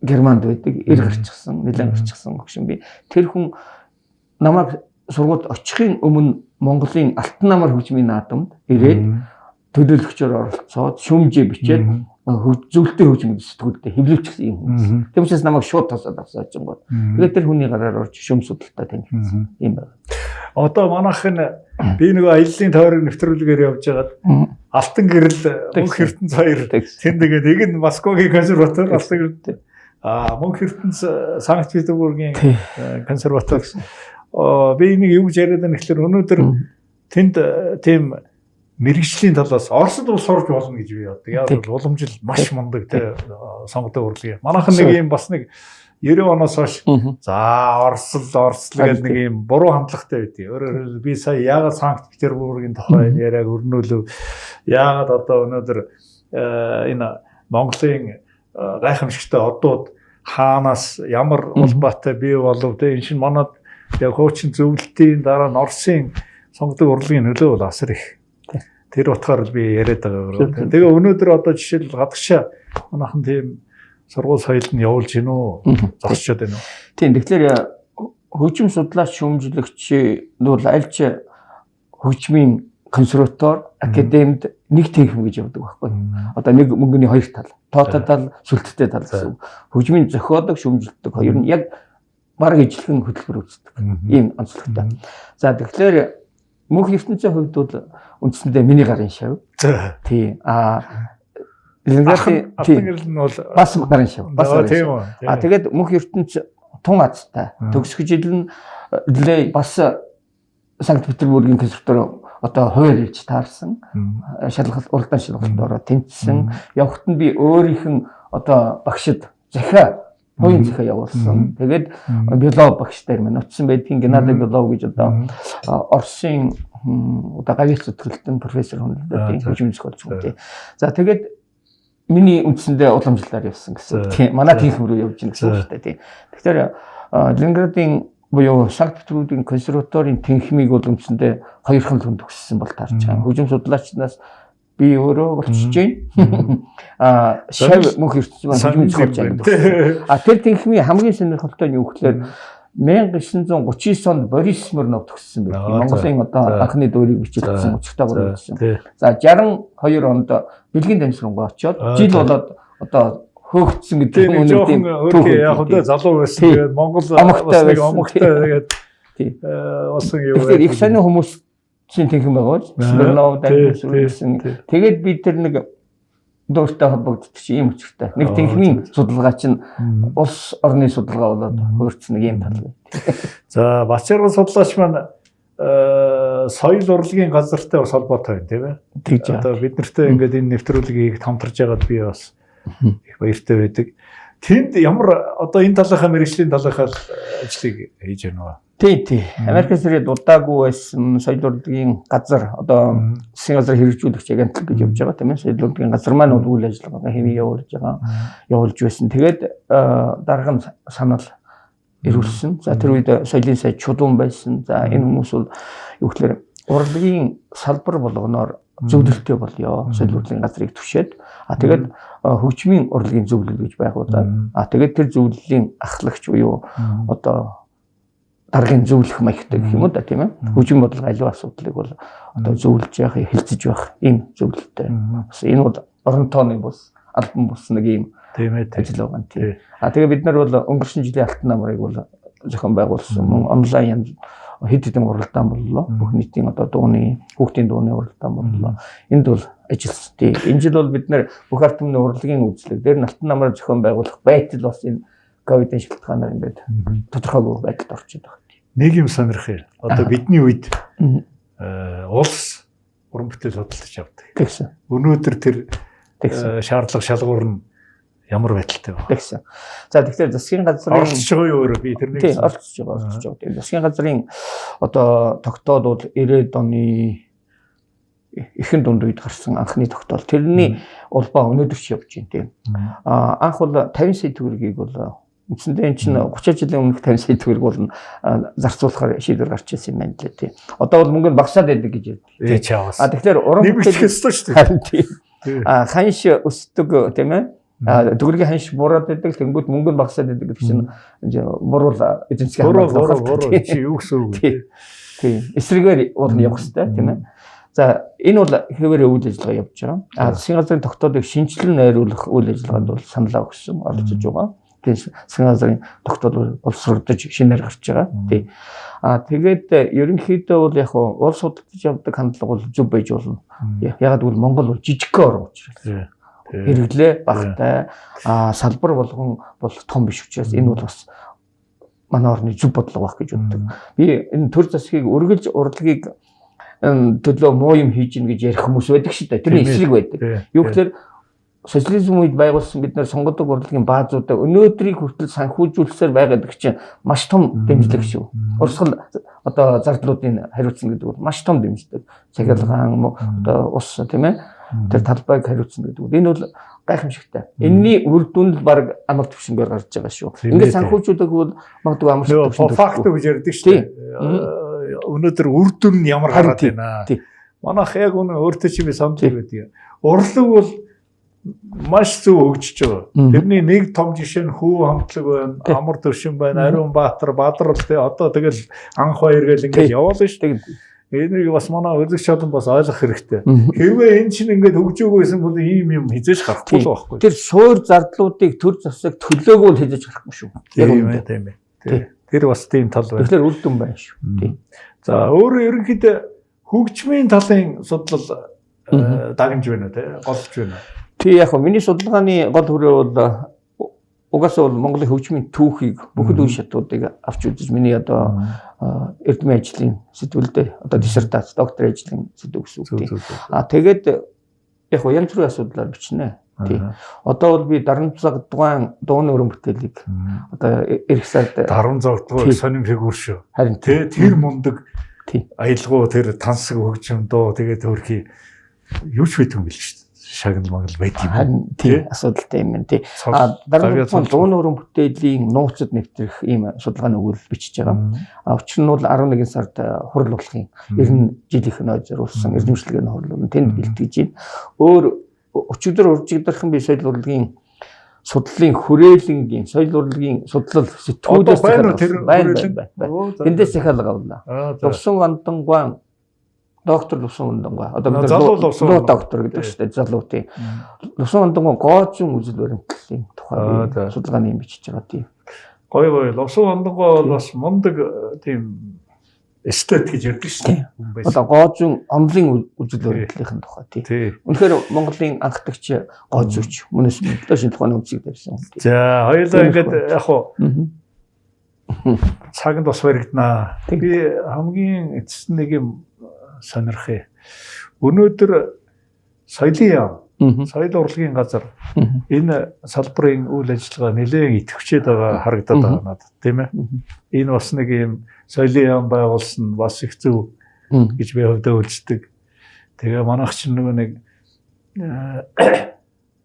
Германд байдаг, ир гарчихсан, нэлээд гарчихсан өгшин би. Тэр хүн намайг сургуульд очихын өмнө Монголын Алтан намар хөгжмийн наадамд ирээд төлөөлөгчөөр оролцоод шүүмжээ бичээд зөвлөлтийн хөгжмийн сэтгүүлдээ хэвлүүлчихсэн юм хүн. Тийм учраас намайг шууд тосоод авсан гоо. Тэгээд тэр хүний гараар орж шүүм судалтаа танилцсан юм байна. Одоо манайх нь би нөгөө аяллаа тойрог нэвтрүүлгээр явж байгаад Алтан гэрэл Мөнх ертөнц хоёр тэнд нэг нь Москвагийн консерватори Алтан гэрэл Мөнх ертөнц Санкт-Петербургийн консерватори. Би энийг юу гэж яриад байна гэхээр өнөөдөр тэнд тийм мэрэгжлийн талаас Оросд бол сурж болно гэж би боддог. Яг бол уламжил маш мундаг те сонгодог урлагийн. Манайхан нэг юм бас нэг 90 оноос хойш за орслол гэдэг нэг юм буруу хандлагатай байдгийг. Өөрөөр би сая яагаад Санкт-Петербургийн тухай яриаг өрнүүлв. Яагаад одоо өнөөдөр энэ Монголын гайхамшигтай одууд хаанаас ямар улбаатай бий болов те энэ чинь манад яг хуучин зөвлөлтийн дараа нь Оросын сонгодог урлагийн нөлөө бол асар их. Тэр утгаар би яриад байгаа. Тэгээ өнөөдөр одоо жишээл гадагшаа манайхан тийм сургууль соёлд нь явуулж гин үү? Зогсчод байна уу? Тийм. Тэгэхээр хөгжим судлаач шүүмжлэгч бол альч хөгжмийн консерватор академид нэг техник гэж явдаг байхгүй. Одоо нэг мөнгөний хоёр тал. Тоотал тал, сүлттэй тал гэсэн. Хөгжмийн зохиодог, шүүмжилдэг хоёр нь яг бараг ижилхэн хөтөлбөр үздэг. Ийм онцлогтой. За тэгэхээр Мөнх ертөнцийн хувьд бол үндсэндээ миний гарын шав. Тийм. Ленинградын Алтан гэрэл нь бол бас гарын шав. Бас тийм үү. Тэгээд Мөнх ертөнц тун азтай. Төгсөх жил нь бас Санкт-Петербургийн консерватори одоо хууль хийж таарсан. Шалгалт уралдаан шалгалтанд ороод тэнцсэн. Явхад нь би өөрийнх нь одоо багшид захиа Хуулийн захиа явуулсан. Тэгээд биолог багштай маань утсан байдгийн Геннадий биолог гэж одоо Оросын одоо гавьяа зүтгэлтэн профессор хүнлэдэ хөгжим зохиолч хүн. За тэгээд миний үндсэндээ уламжлалаар явсан гэсэн. Тийм. Манай техник рүү явж гин гэсэн үг шүү дээ. Тэгэхээр Ленинградын буюу Санкт-Петербургийн консерваторийн тэнхимийг бол үндсэндээ хоёрхан хүн төгссөн бол таарч байгаа. Хөгжим судлаачнаас би өөрөө болчихж байна. Шав Мөнх ертөнцийн хөгжмийн зохиолч байна. Тэр тэнхимийн хамгийн сонирхолтой нь юу гэхээр 1939 онд Борис Смирнов төгссөн байх. Монголын одоо анхны дуурийг бичигдсэн өчигдөгөр байсан. За 62 онд бэлгийн дамжрангуу очоод жил болоод одоо хөөгдсөн гэдэг нь жоохон өөрхий яг одоо залуу байсан. Тэгээд Монгол амгтай тэгээд болсон юм. Тэгэхээр их сони хүмүүс чинь тэнхэн байгаа ч Смирнов дамжсан. Тэгээд бид тэр нэг дууртай холбогдсон чинь ийм өчртэй. Нэг тэнхмийн судалгаа чинь улс орны судалгаа болоод хөөрцөн нэг юм тал бай. За Бачаргал судлаач маань соёл урлагийн газартай бас холбоотой байна тийм ээ. Тэгж одоо бид нартай ингээд энэ нэвтрүүлгийг хамтарж байгаад би бас их баяртай байдаг. Тэнд ямар одоо энэ талынхаа мэргэжлийн талынхаа ажлыг хийж байна вэ? Тий. Америкээс ирээд удаагүй байсан соёл урлагийн газар одоо засгийн газар хэрэгжүүлэгч агентлаг гэж явж байгаа тийм ээ. Соёл урлагийн газар маань бол үйл ажиллагаа хэвээ явуулж байсан. Тэгээд дарга нь санал ирүүлсэн. За тэр үед соёлын сайд чулуун байсан. За энэ хүмүүс бол юу гэхээр урлагийн салбар болгоноор зөвлөлтөө болёо. Соёл урлагийн газрыг түшээд тэгээд хөгжмийн урлагийн зөвлөл гэж байгуулад тэгээд тэр зөвлөлийн ахлагч буюу одоо даргын зөвлөх маягтай гэх юм уу да тийм ээ. Хөгжим бодлого аливаа асуудлыг бол одоо зөвлөж явах, хэлцэж явах ийм зөвлөлттэй. Бас энэ бол орон тооны бус албан бус нэг ийм ажил байгаа тийм. Тэгээ бид нар бол өнгөрсөн жилийн алтан намрыг бол зохион байгуулсан. Онлайн хэд хэдэн уралдаан боллоо. Бүх нийтийн одоо дууны, хүүхдийн дууны уралдаан боллоо. Энд бол ажилласан. Тийм. Энэ жил бол бид нар бүх ард түмний урлагийн үйлчлэг дээр нь алтан намрыг зохион байгуулах байтал бас энэ ковидын шалтгаанаар ингээд тодорхойгүй байдалд орчод байгаа. Нэг юм сонирхъя. Одоо бидний үед улс уран бүтээл хөдөлж явдаг. Тэгсэн. Өнөөдөр тэр шаардлага шалгуур нь ямар байдалтай байна? Тэгсэн. За тэгэхээр засгийн газрын оролцож байгаа юу өөрөө би тэрнийг оролцож байгаа. Тэгээд засгийн газрын одоо тогтоол бол 90-ад оны эхэн дунд үед гарсан анхны тогтоол. Тэрний улбаа өнөөдөр ч явж байна тийм. Анх бол 50 сая төгрөгийг бол үндсэндээ энэ чинь 30 жилийн өмнөх 50 сая төгрөг бол зарцуулахаар шийдвэр гарч ирсэн юм байна лээ тийм. Одоо бол мөнгө нь багасаад байдаг гэж ярьдаг. Тэгэхээр уран бүтээл өссөн шүү дээ. Ханш өсдөг тийм ээ. Төгрөгийн ханш бураад байдаг. Тэнгүүд мөнгө нь багасаад байдаг гэдэг чинь буруул эзэн засгийн хамгаалалт чи юу гэсэн үг вэ? Тийм. Эсрэгээр бол явах хэрэгтэй тийм ээ. За энэ бол хэвээрээ үйл ажиллагаа явж байгаа. Засгийн газрын тогтоолыг шинжилэн найруулах үйл ажиллагаанд бол саналаа өгсөн оролцож байгаа. Засгийн газрын тогтоол боловсролдож шинээр гарч байгаа. Тий. Тэгээд ерөнхийдөө бол яг улс судалж явдаг хандлага бол зөв байж болно. Ягаад гэвэл Монгол бол жижигхэн орн учраас. Хэрэглээ багтай салбар болгон бол том биш учраас энэ бол бас манай орны зөв бодлого байх гэж боддог. Би энэ төр засгийг үргэлж урлагийг төлөө муу юм хийж гин гэж ярих хүмүүс байдаг шүү дээ. Тэрний эсрэг байдаг. Юу гэхээр социализм үед байгуулсан бид нар сонгодог урлагийн баазуудаа өнөөдрийг хүртэл санхүүжүүлсээр байгаад чинь маш том дэмжлэг шүү. Урсгал одоо зардлуудын хариуцна гэдэг бол маш том дэмжлэг. Цагаалгаан одоо ус тийм ээ. Тэр талбайг хариуцна гэдэг. Энэ бол гайхамшигтай. Энэний үр дүн л баг амар төвшингээр гарч байгаа шүү. Ингээд санхүүжүүлэх бол магадгүй амар төвшин. Факт гэж ярьдаг шүү дээ. Өнөөдөр үр дүн нь ямар хараад байна. Манайх яг өнөө өөртөө чи би санал өгдөг. Урлаг бол маш зөв хөгжиж байгаа. Тэрний нэг том жишээ нь Хүү хамтлаг байна, Амар Төвшин байна, Ариун Баатар, Бадрал тэ одоо тэгэл анх хоёр гээл ингээд яваалаа шүү дээ. Энийг бас манай үзэгч олон бас ойлгох хэрэгтэй. Хэрвээ эн чинь ингээд хөгжөөгүй байсан бол ийм юм хизээж гарахгүй л байхгүй. Тэр суур зардлуудыг төр засаг төлөөгүй л хизээж гарахгүй шүү. Тийм ээ. Тэр бас тийм тал байна. Тэгэхээр үр дүн байна шүү. Тийм. За өөрөө ерөнхийдөө хөгжмийн талын судлал дагнж байна те, голж байна. Тий яг миний судалгааны гол хүрээ бол угаасаа бол Монголын хөгжмийн түүхийг бүхэл үе шатуудыг авч үзэж миний одоо эрдэмийн ажлын сэдвэлдээ одоо диссертац, докторийн ажлын сэдв гэсэн үг. Тэгээд яг янз бүрийн асуудлаар бичнэ. Тий. Одоо бол би Даран Зогдгоон дууны өрөн бүтээлийг одоо эх сард Даран Зогдгоон сонин фигүр шүү. Харин тэр мундаг аялгау тэр тансаг хөгжим дуу тэгээд төрхий юу ч байтгүй мэл шүү. Шагнал мангал байт юм. Харин тийм асуудалтай юм байна тий. Даран Зогдгоон дууны өрөн бүтээлийн нууцад нэвтрэх ийм судалгааны өгүүлэл бичиж байгаа. Учир нь бол 11 сард хурал болохын 90 жилийнх нь зориулсан эрдэмшлэгийн хурлын тэнд бэлтгэж байна. Өөр өчигдөр уржигдах би соёл урлагийн судлалын хүрээлэнгийн соёл урлагийн судлал сэтгүүлээс байна. Эндээс захиалга авлаа. Лувсан Ондонгуан доктор Лувсан Ондонгуан одоо бид залуу доктор гэдэг шүү дээ. Залуу тийм. Лувсан Ондонгуан гоожин үзэл баримтлалын тухай судалгааны юм бичиж байгаа тийм. Гоё. Лувсан Ондонгуан бол бас мундаг тийм эстет гэж ярьдаг шүү дээ. Одоо гоожин онлын үзэл баримтлалын тухай тийм. Үнэхээр Монголын анхдагч гоожууч мөнөс шинэ тухайн үнцгийг тавьсан. За хоёулаа ингээд яг хуу цагт бас баригдана. Би хамгийн эцэст нэг юм сонирхъя. Өнөөдөр соёлын яам, соёл урлагийн газар энэ салбарын үйл ажиллагаа нэлээд идэвхжээд байгаа харагдаад байгаа надад тийм ээ. Энэ бас нэг юм соёлын яам байгуулсан бас их зөв гэж би хувьдаа үздэг. Тэгээ манайх чинь нөгөө нэг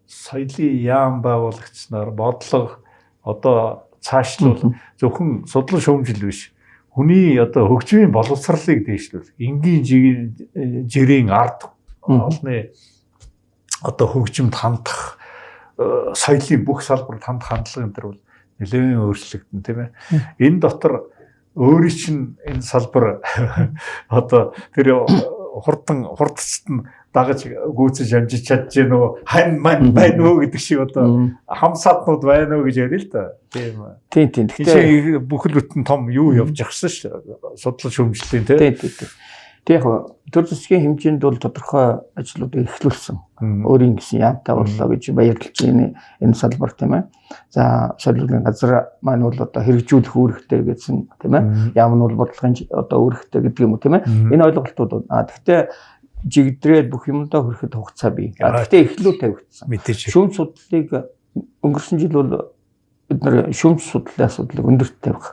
соёлын яам байгуулагдсанаар бодлого одоо цаашлуул зөвхөн судлан шүүмжил биш. Хүний одоо хөгжмийн боловсролыг дээшлүүл. Энгийн жирийн ард олны одоо хөгжимд хандах соёлын бүх салбарт хандах хандлага энэ төр бол нэлээд өөрчлөгдөн тийм ээ. Энэ дотор өөрийн чинь энэ салбар одоо тэр хурдцт нь дагаж гүйцэж амжиж чадж гэнэ үү хань мань байна уу гэдэг шиг одоо хамсаатнууд байна уу гэж ярил л да. Тийм. Тэгэхээр бүхэл бүтэн том юу явж ахсан шүү дээ. Судлал шүүмжлэлийн тийм. Яг төр засгийн хэмжээнд бол тодорхой ажлуудыг эхлүүлсэн. Өөрийн гэсэн яамтай боллоо гэж баярлж байна энэ салбар тийм ээ. За соёл урлагийн газар маань бол одоо хэрэгжүүлэх үүрэгтэй гэсэн тийм ээ. Яам нь бол бодлогын одоо үүрэгтэй гэдэг юм уу тийм ээ. Энэ ойлголтууд гэхдээ жигдрээд бүх юмдаа хүрэхэд хугацаа бий. Гэхдээ эхлүү тавигдсан. Шүүмж судлалыг өнгөрсөн жил бол бид нар шүүмж судлалын асуудлыг өндөрт тавих.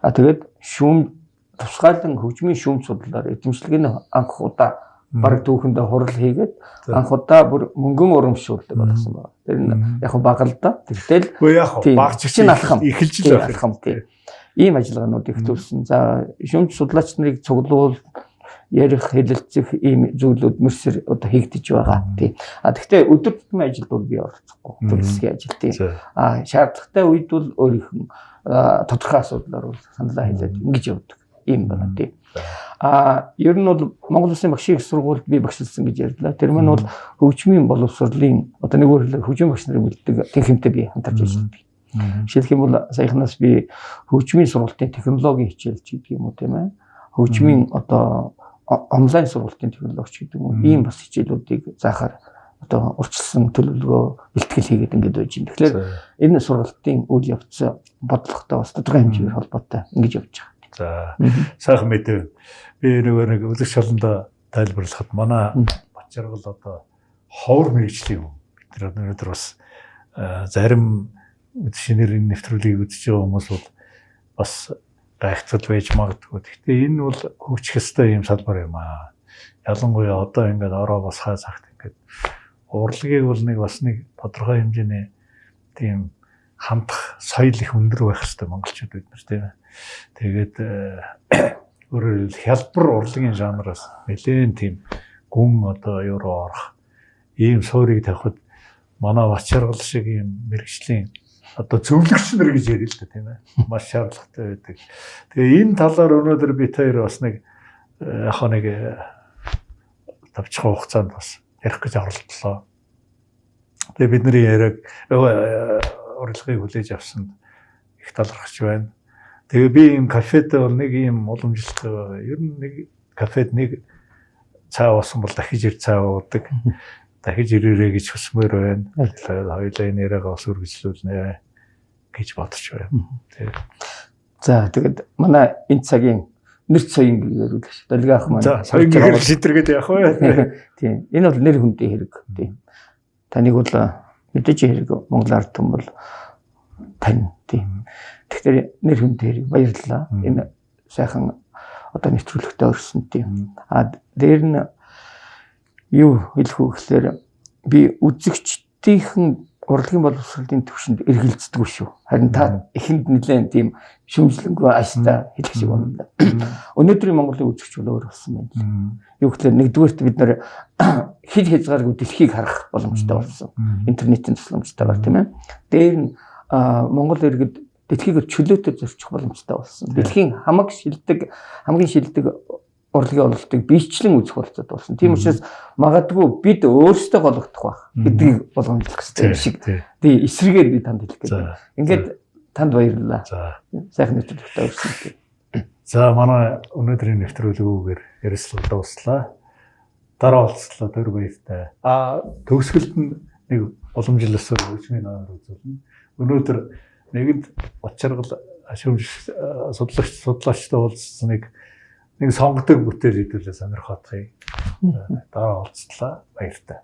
Тэгээд шүүмж тусгаалan хөгжмийн шүүмж судлалаар эзэмшлэгийн анх удаа баг түүхэндээ хурал хийгээд анх удаа бүр мөнгөн урамшуулдаг болсон байна. Тэр нь яг баг л да. Тэгтэл багч чинь алхам эхэлж л алхам тийм. Ийм ажиллагаанууд ихтүүлсэн. За шүүмж судлаач нарыг цуглуул ярих хэлэлцэх ийм зүйлүүд мөрсөр одоо хийгдэж байгаа тийм. Гэхдээ өдөр тутмын ажилд бол би оролцохгүй. Төлөвлөсгийн ажил тийм. Шаардлагатай үед бол өөрийнх нь тодорхой асуудлаар бол саналаа хэлээд ингэж явдаг юм байна тийм. Ер нь бол Монгол Улсын багшийн их сургуульд би багшилсан гэж ярьлаа. Тэр маань бол хөгжмийн боловсролын одоо нэг өөрөөр хөгжмийн багш нарын бэлддэг тэнхимтэй би хамтарч ажилладаг. Жишээлх юм бол саяхнаас би хөгжмийн сургалтын технологийн хичээлч гэдэг юм уу тийм ээ. Хөгжмийн одоо онлайн сургалтын технологич гэдэг юм уу. Ийм бас хичээлүүдийг заахаар одоо урьдчилсан төлөвлөгөө бэлтгэл хийгээд ингэж байж байна. Тэгэхээр энэ сургалтын үйл явц бодлоготой бас тодорхой хэмжээгээр холбоотой ингэж явж байгаа. За сайхан мэдээ. Би нэг үлгэр шаланда тайлбарлахад манай Бачаргал одоо ховор мэрэгжлийн хүн. Бид нар өнөөдөр бас зарим шинээр нэвтрүүлгийг үзэж байгаа хүмүүс бол бас гайхцал байж магадгүй. Гэхдээ энэ бол хөгжих ёстой юм салбар юм аа. Ялангуяа одоо ингээд ороо бас хаа цагт ингээд урлагийг бол нэг бас нэг тодорхой хэмжээний тийм хандах соёл их өндөр байх ёстой монголчууд бид нар тийм ээ. Тэгээд өөрөөр хялбар урлагийн жанраас нэлээд тийм гүн одоо юу руу орох ийм суурийг тавихад манай Бачаргал шиг ийм мэрэгжлийн одоо зөвлөгч нар гэж ярил л да тийм ээ. Маш шаардлагатай байдаг. Тэгээ энэ талаар өнөөдөр бид хоёр бас нэг яг нэг тавчих хугацаанд бас ярих гэж оролдлоо. Тэгээ бидний яриаг урилгыг хүлээж авсанд их талархаж байна. Тэгээ би энэ кафед бол нэг ийм уламжлалтай байгаа. Ер нь нэг кафед нэг цаа уусан бол дахиж ир цаа уудаг. Дахиж ирээрэй гэж хүсмээр байна. Тэгээд хоёулаа энэ яриагаа бас үргэлжлүүлнэ гэж бодож байна. За тэгээд манай энэ цагийн нэр соён гэхээр Долги ах маань соён гэхээр шидэргээд явах бай. Тийм. Энэ бол нэр хүндийн хэрэг. Тийм. Таныг бол мэдээж хэрэг Монгол ард түмэн бол тань. Тийм. Тэгэхээр нэр хүндийн хэрэг баярлалаа. Энэ сайхан одоо нэвтрүүлэгтээ орсон тийм. Дээр нь юу хэлэх вэ гэхээр би үзэгчдийн урлагийн боловсролын төвшөнд эргэлздэг шүү. Харин та эхэнд нэлээд тийм шүмжлэнгүй ааштай хэлэх шиг байна. Өнөөдрийн Монголын үзэгч бол өөр болсон байна. Юу гэхээр нэгдүгээрт бид нэр хил хязгааргүй дэлхийг харах боломжтой болсон. Интернетийн тусламжтайгаар тийм ээ. Дээр нь Монгол иргэд дэлхийг чөлөөтэй зорчих боломжтой болсон. Дэлхийн хамгийн шилдэг урлагийн ололтыг биечлэн үзэх болцоод болсон. Тийм учраас магадгүй бид өөрсдөө гологдох байх гэдгийг болгоомжлох хэрэгтэй шиг. Тэгээ эсрэгээр би танд хэлэх гэдэг. Ингээд танд баярлалаа. Сайхан нэвтрүүлэгтэй өрсөлдөв. За манай өнөөдрийн нэвтрүүлгүүгээр ярилцлага дуслаа. Дараа уулзлаа төр баяртай. Төгсгөлд нь нэг уламжлалсаар хөгжмийн номер үзүүлнэ. Өнөөдөр нэгэнд Батчаргал судлаачтай уулзсныг нэг сонгодог бүтээл хэдүүлээ сонирхоотхыг. Дараа уулзлаа баяртай.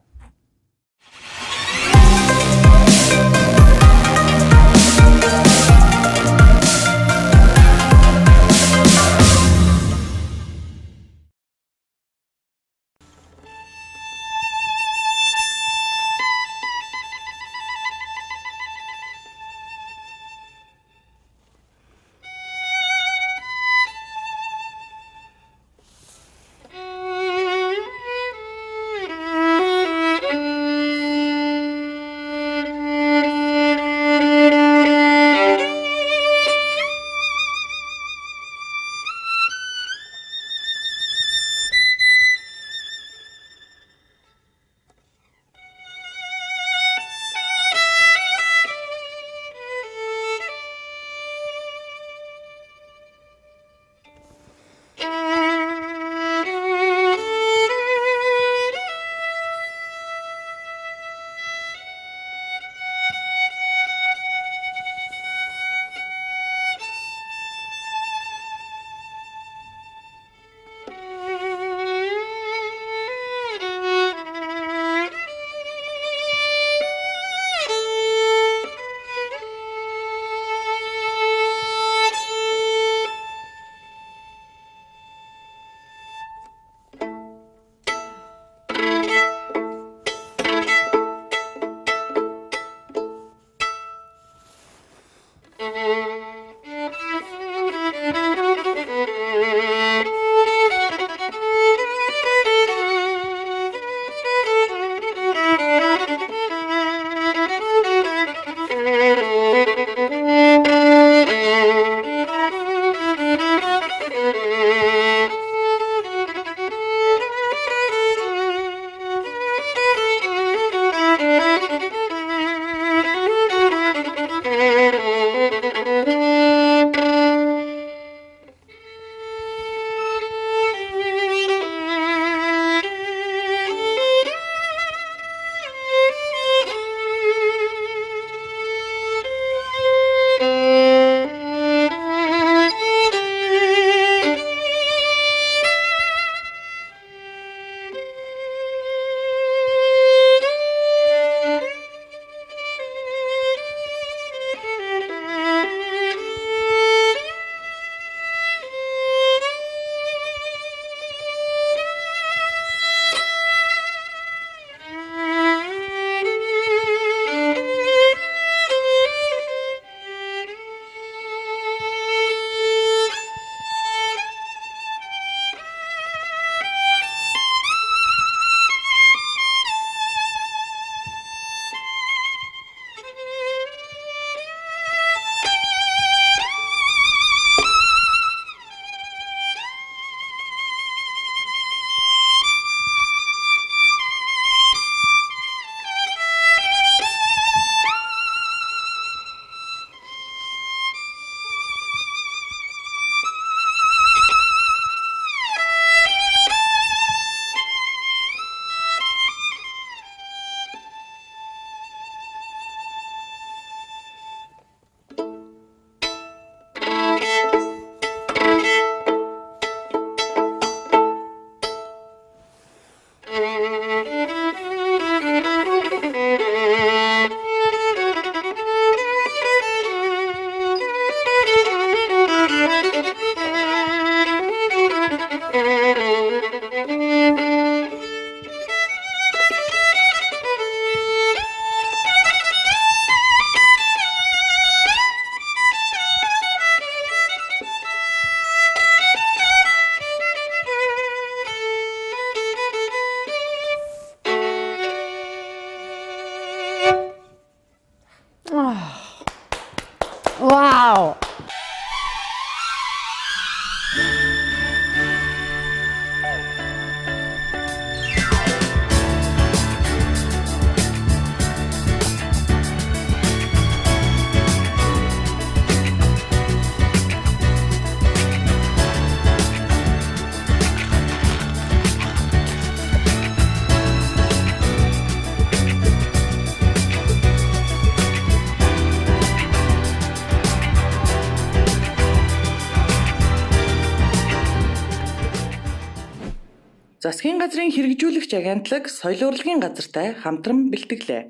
Засгийн газрын хэрэгжүүлэгч агентлаг соёл урлагийн газартай хамтран бэлтгэлээ.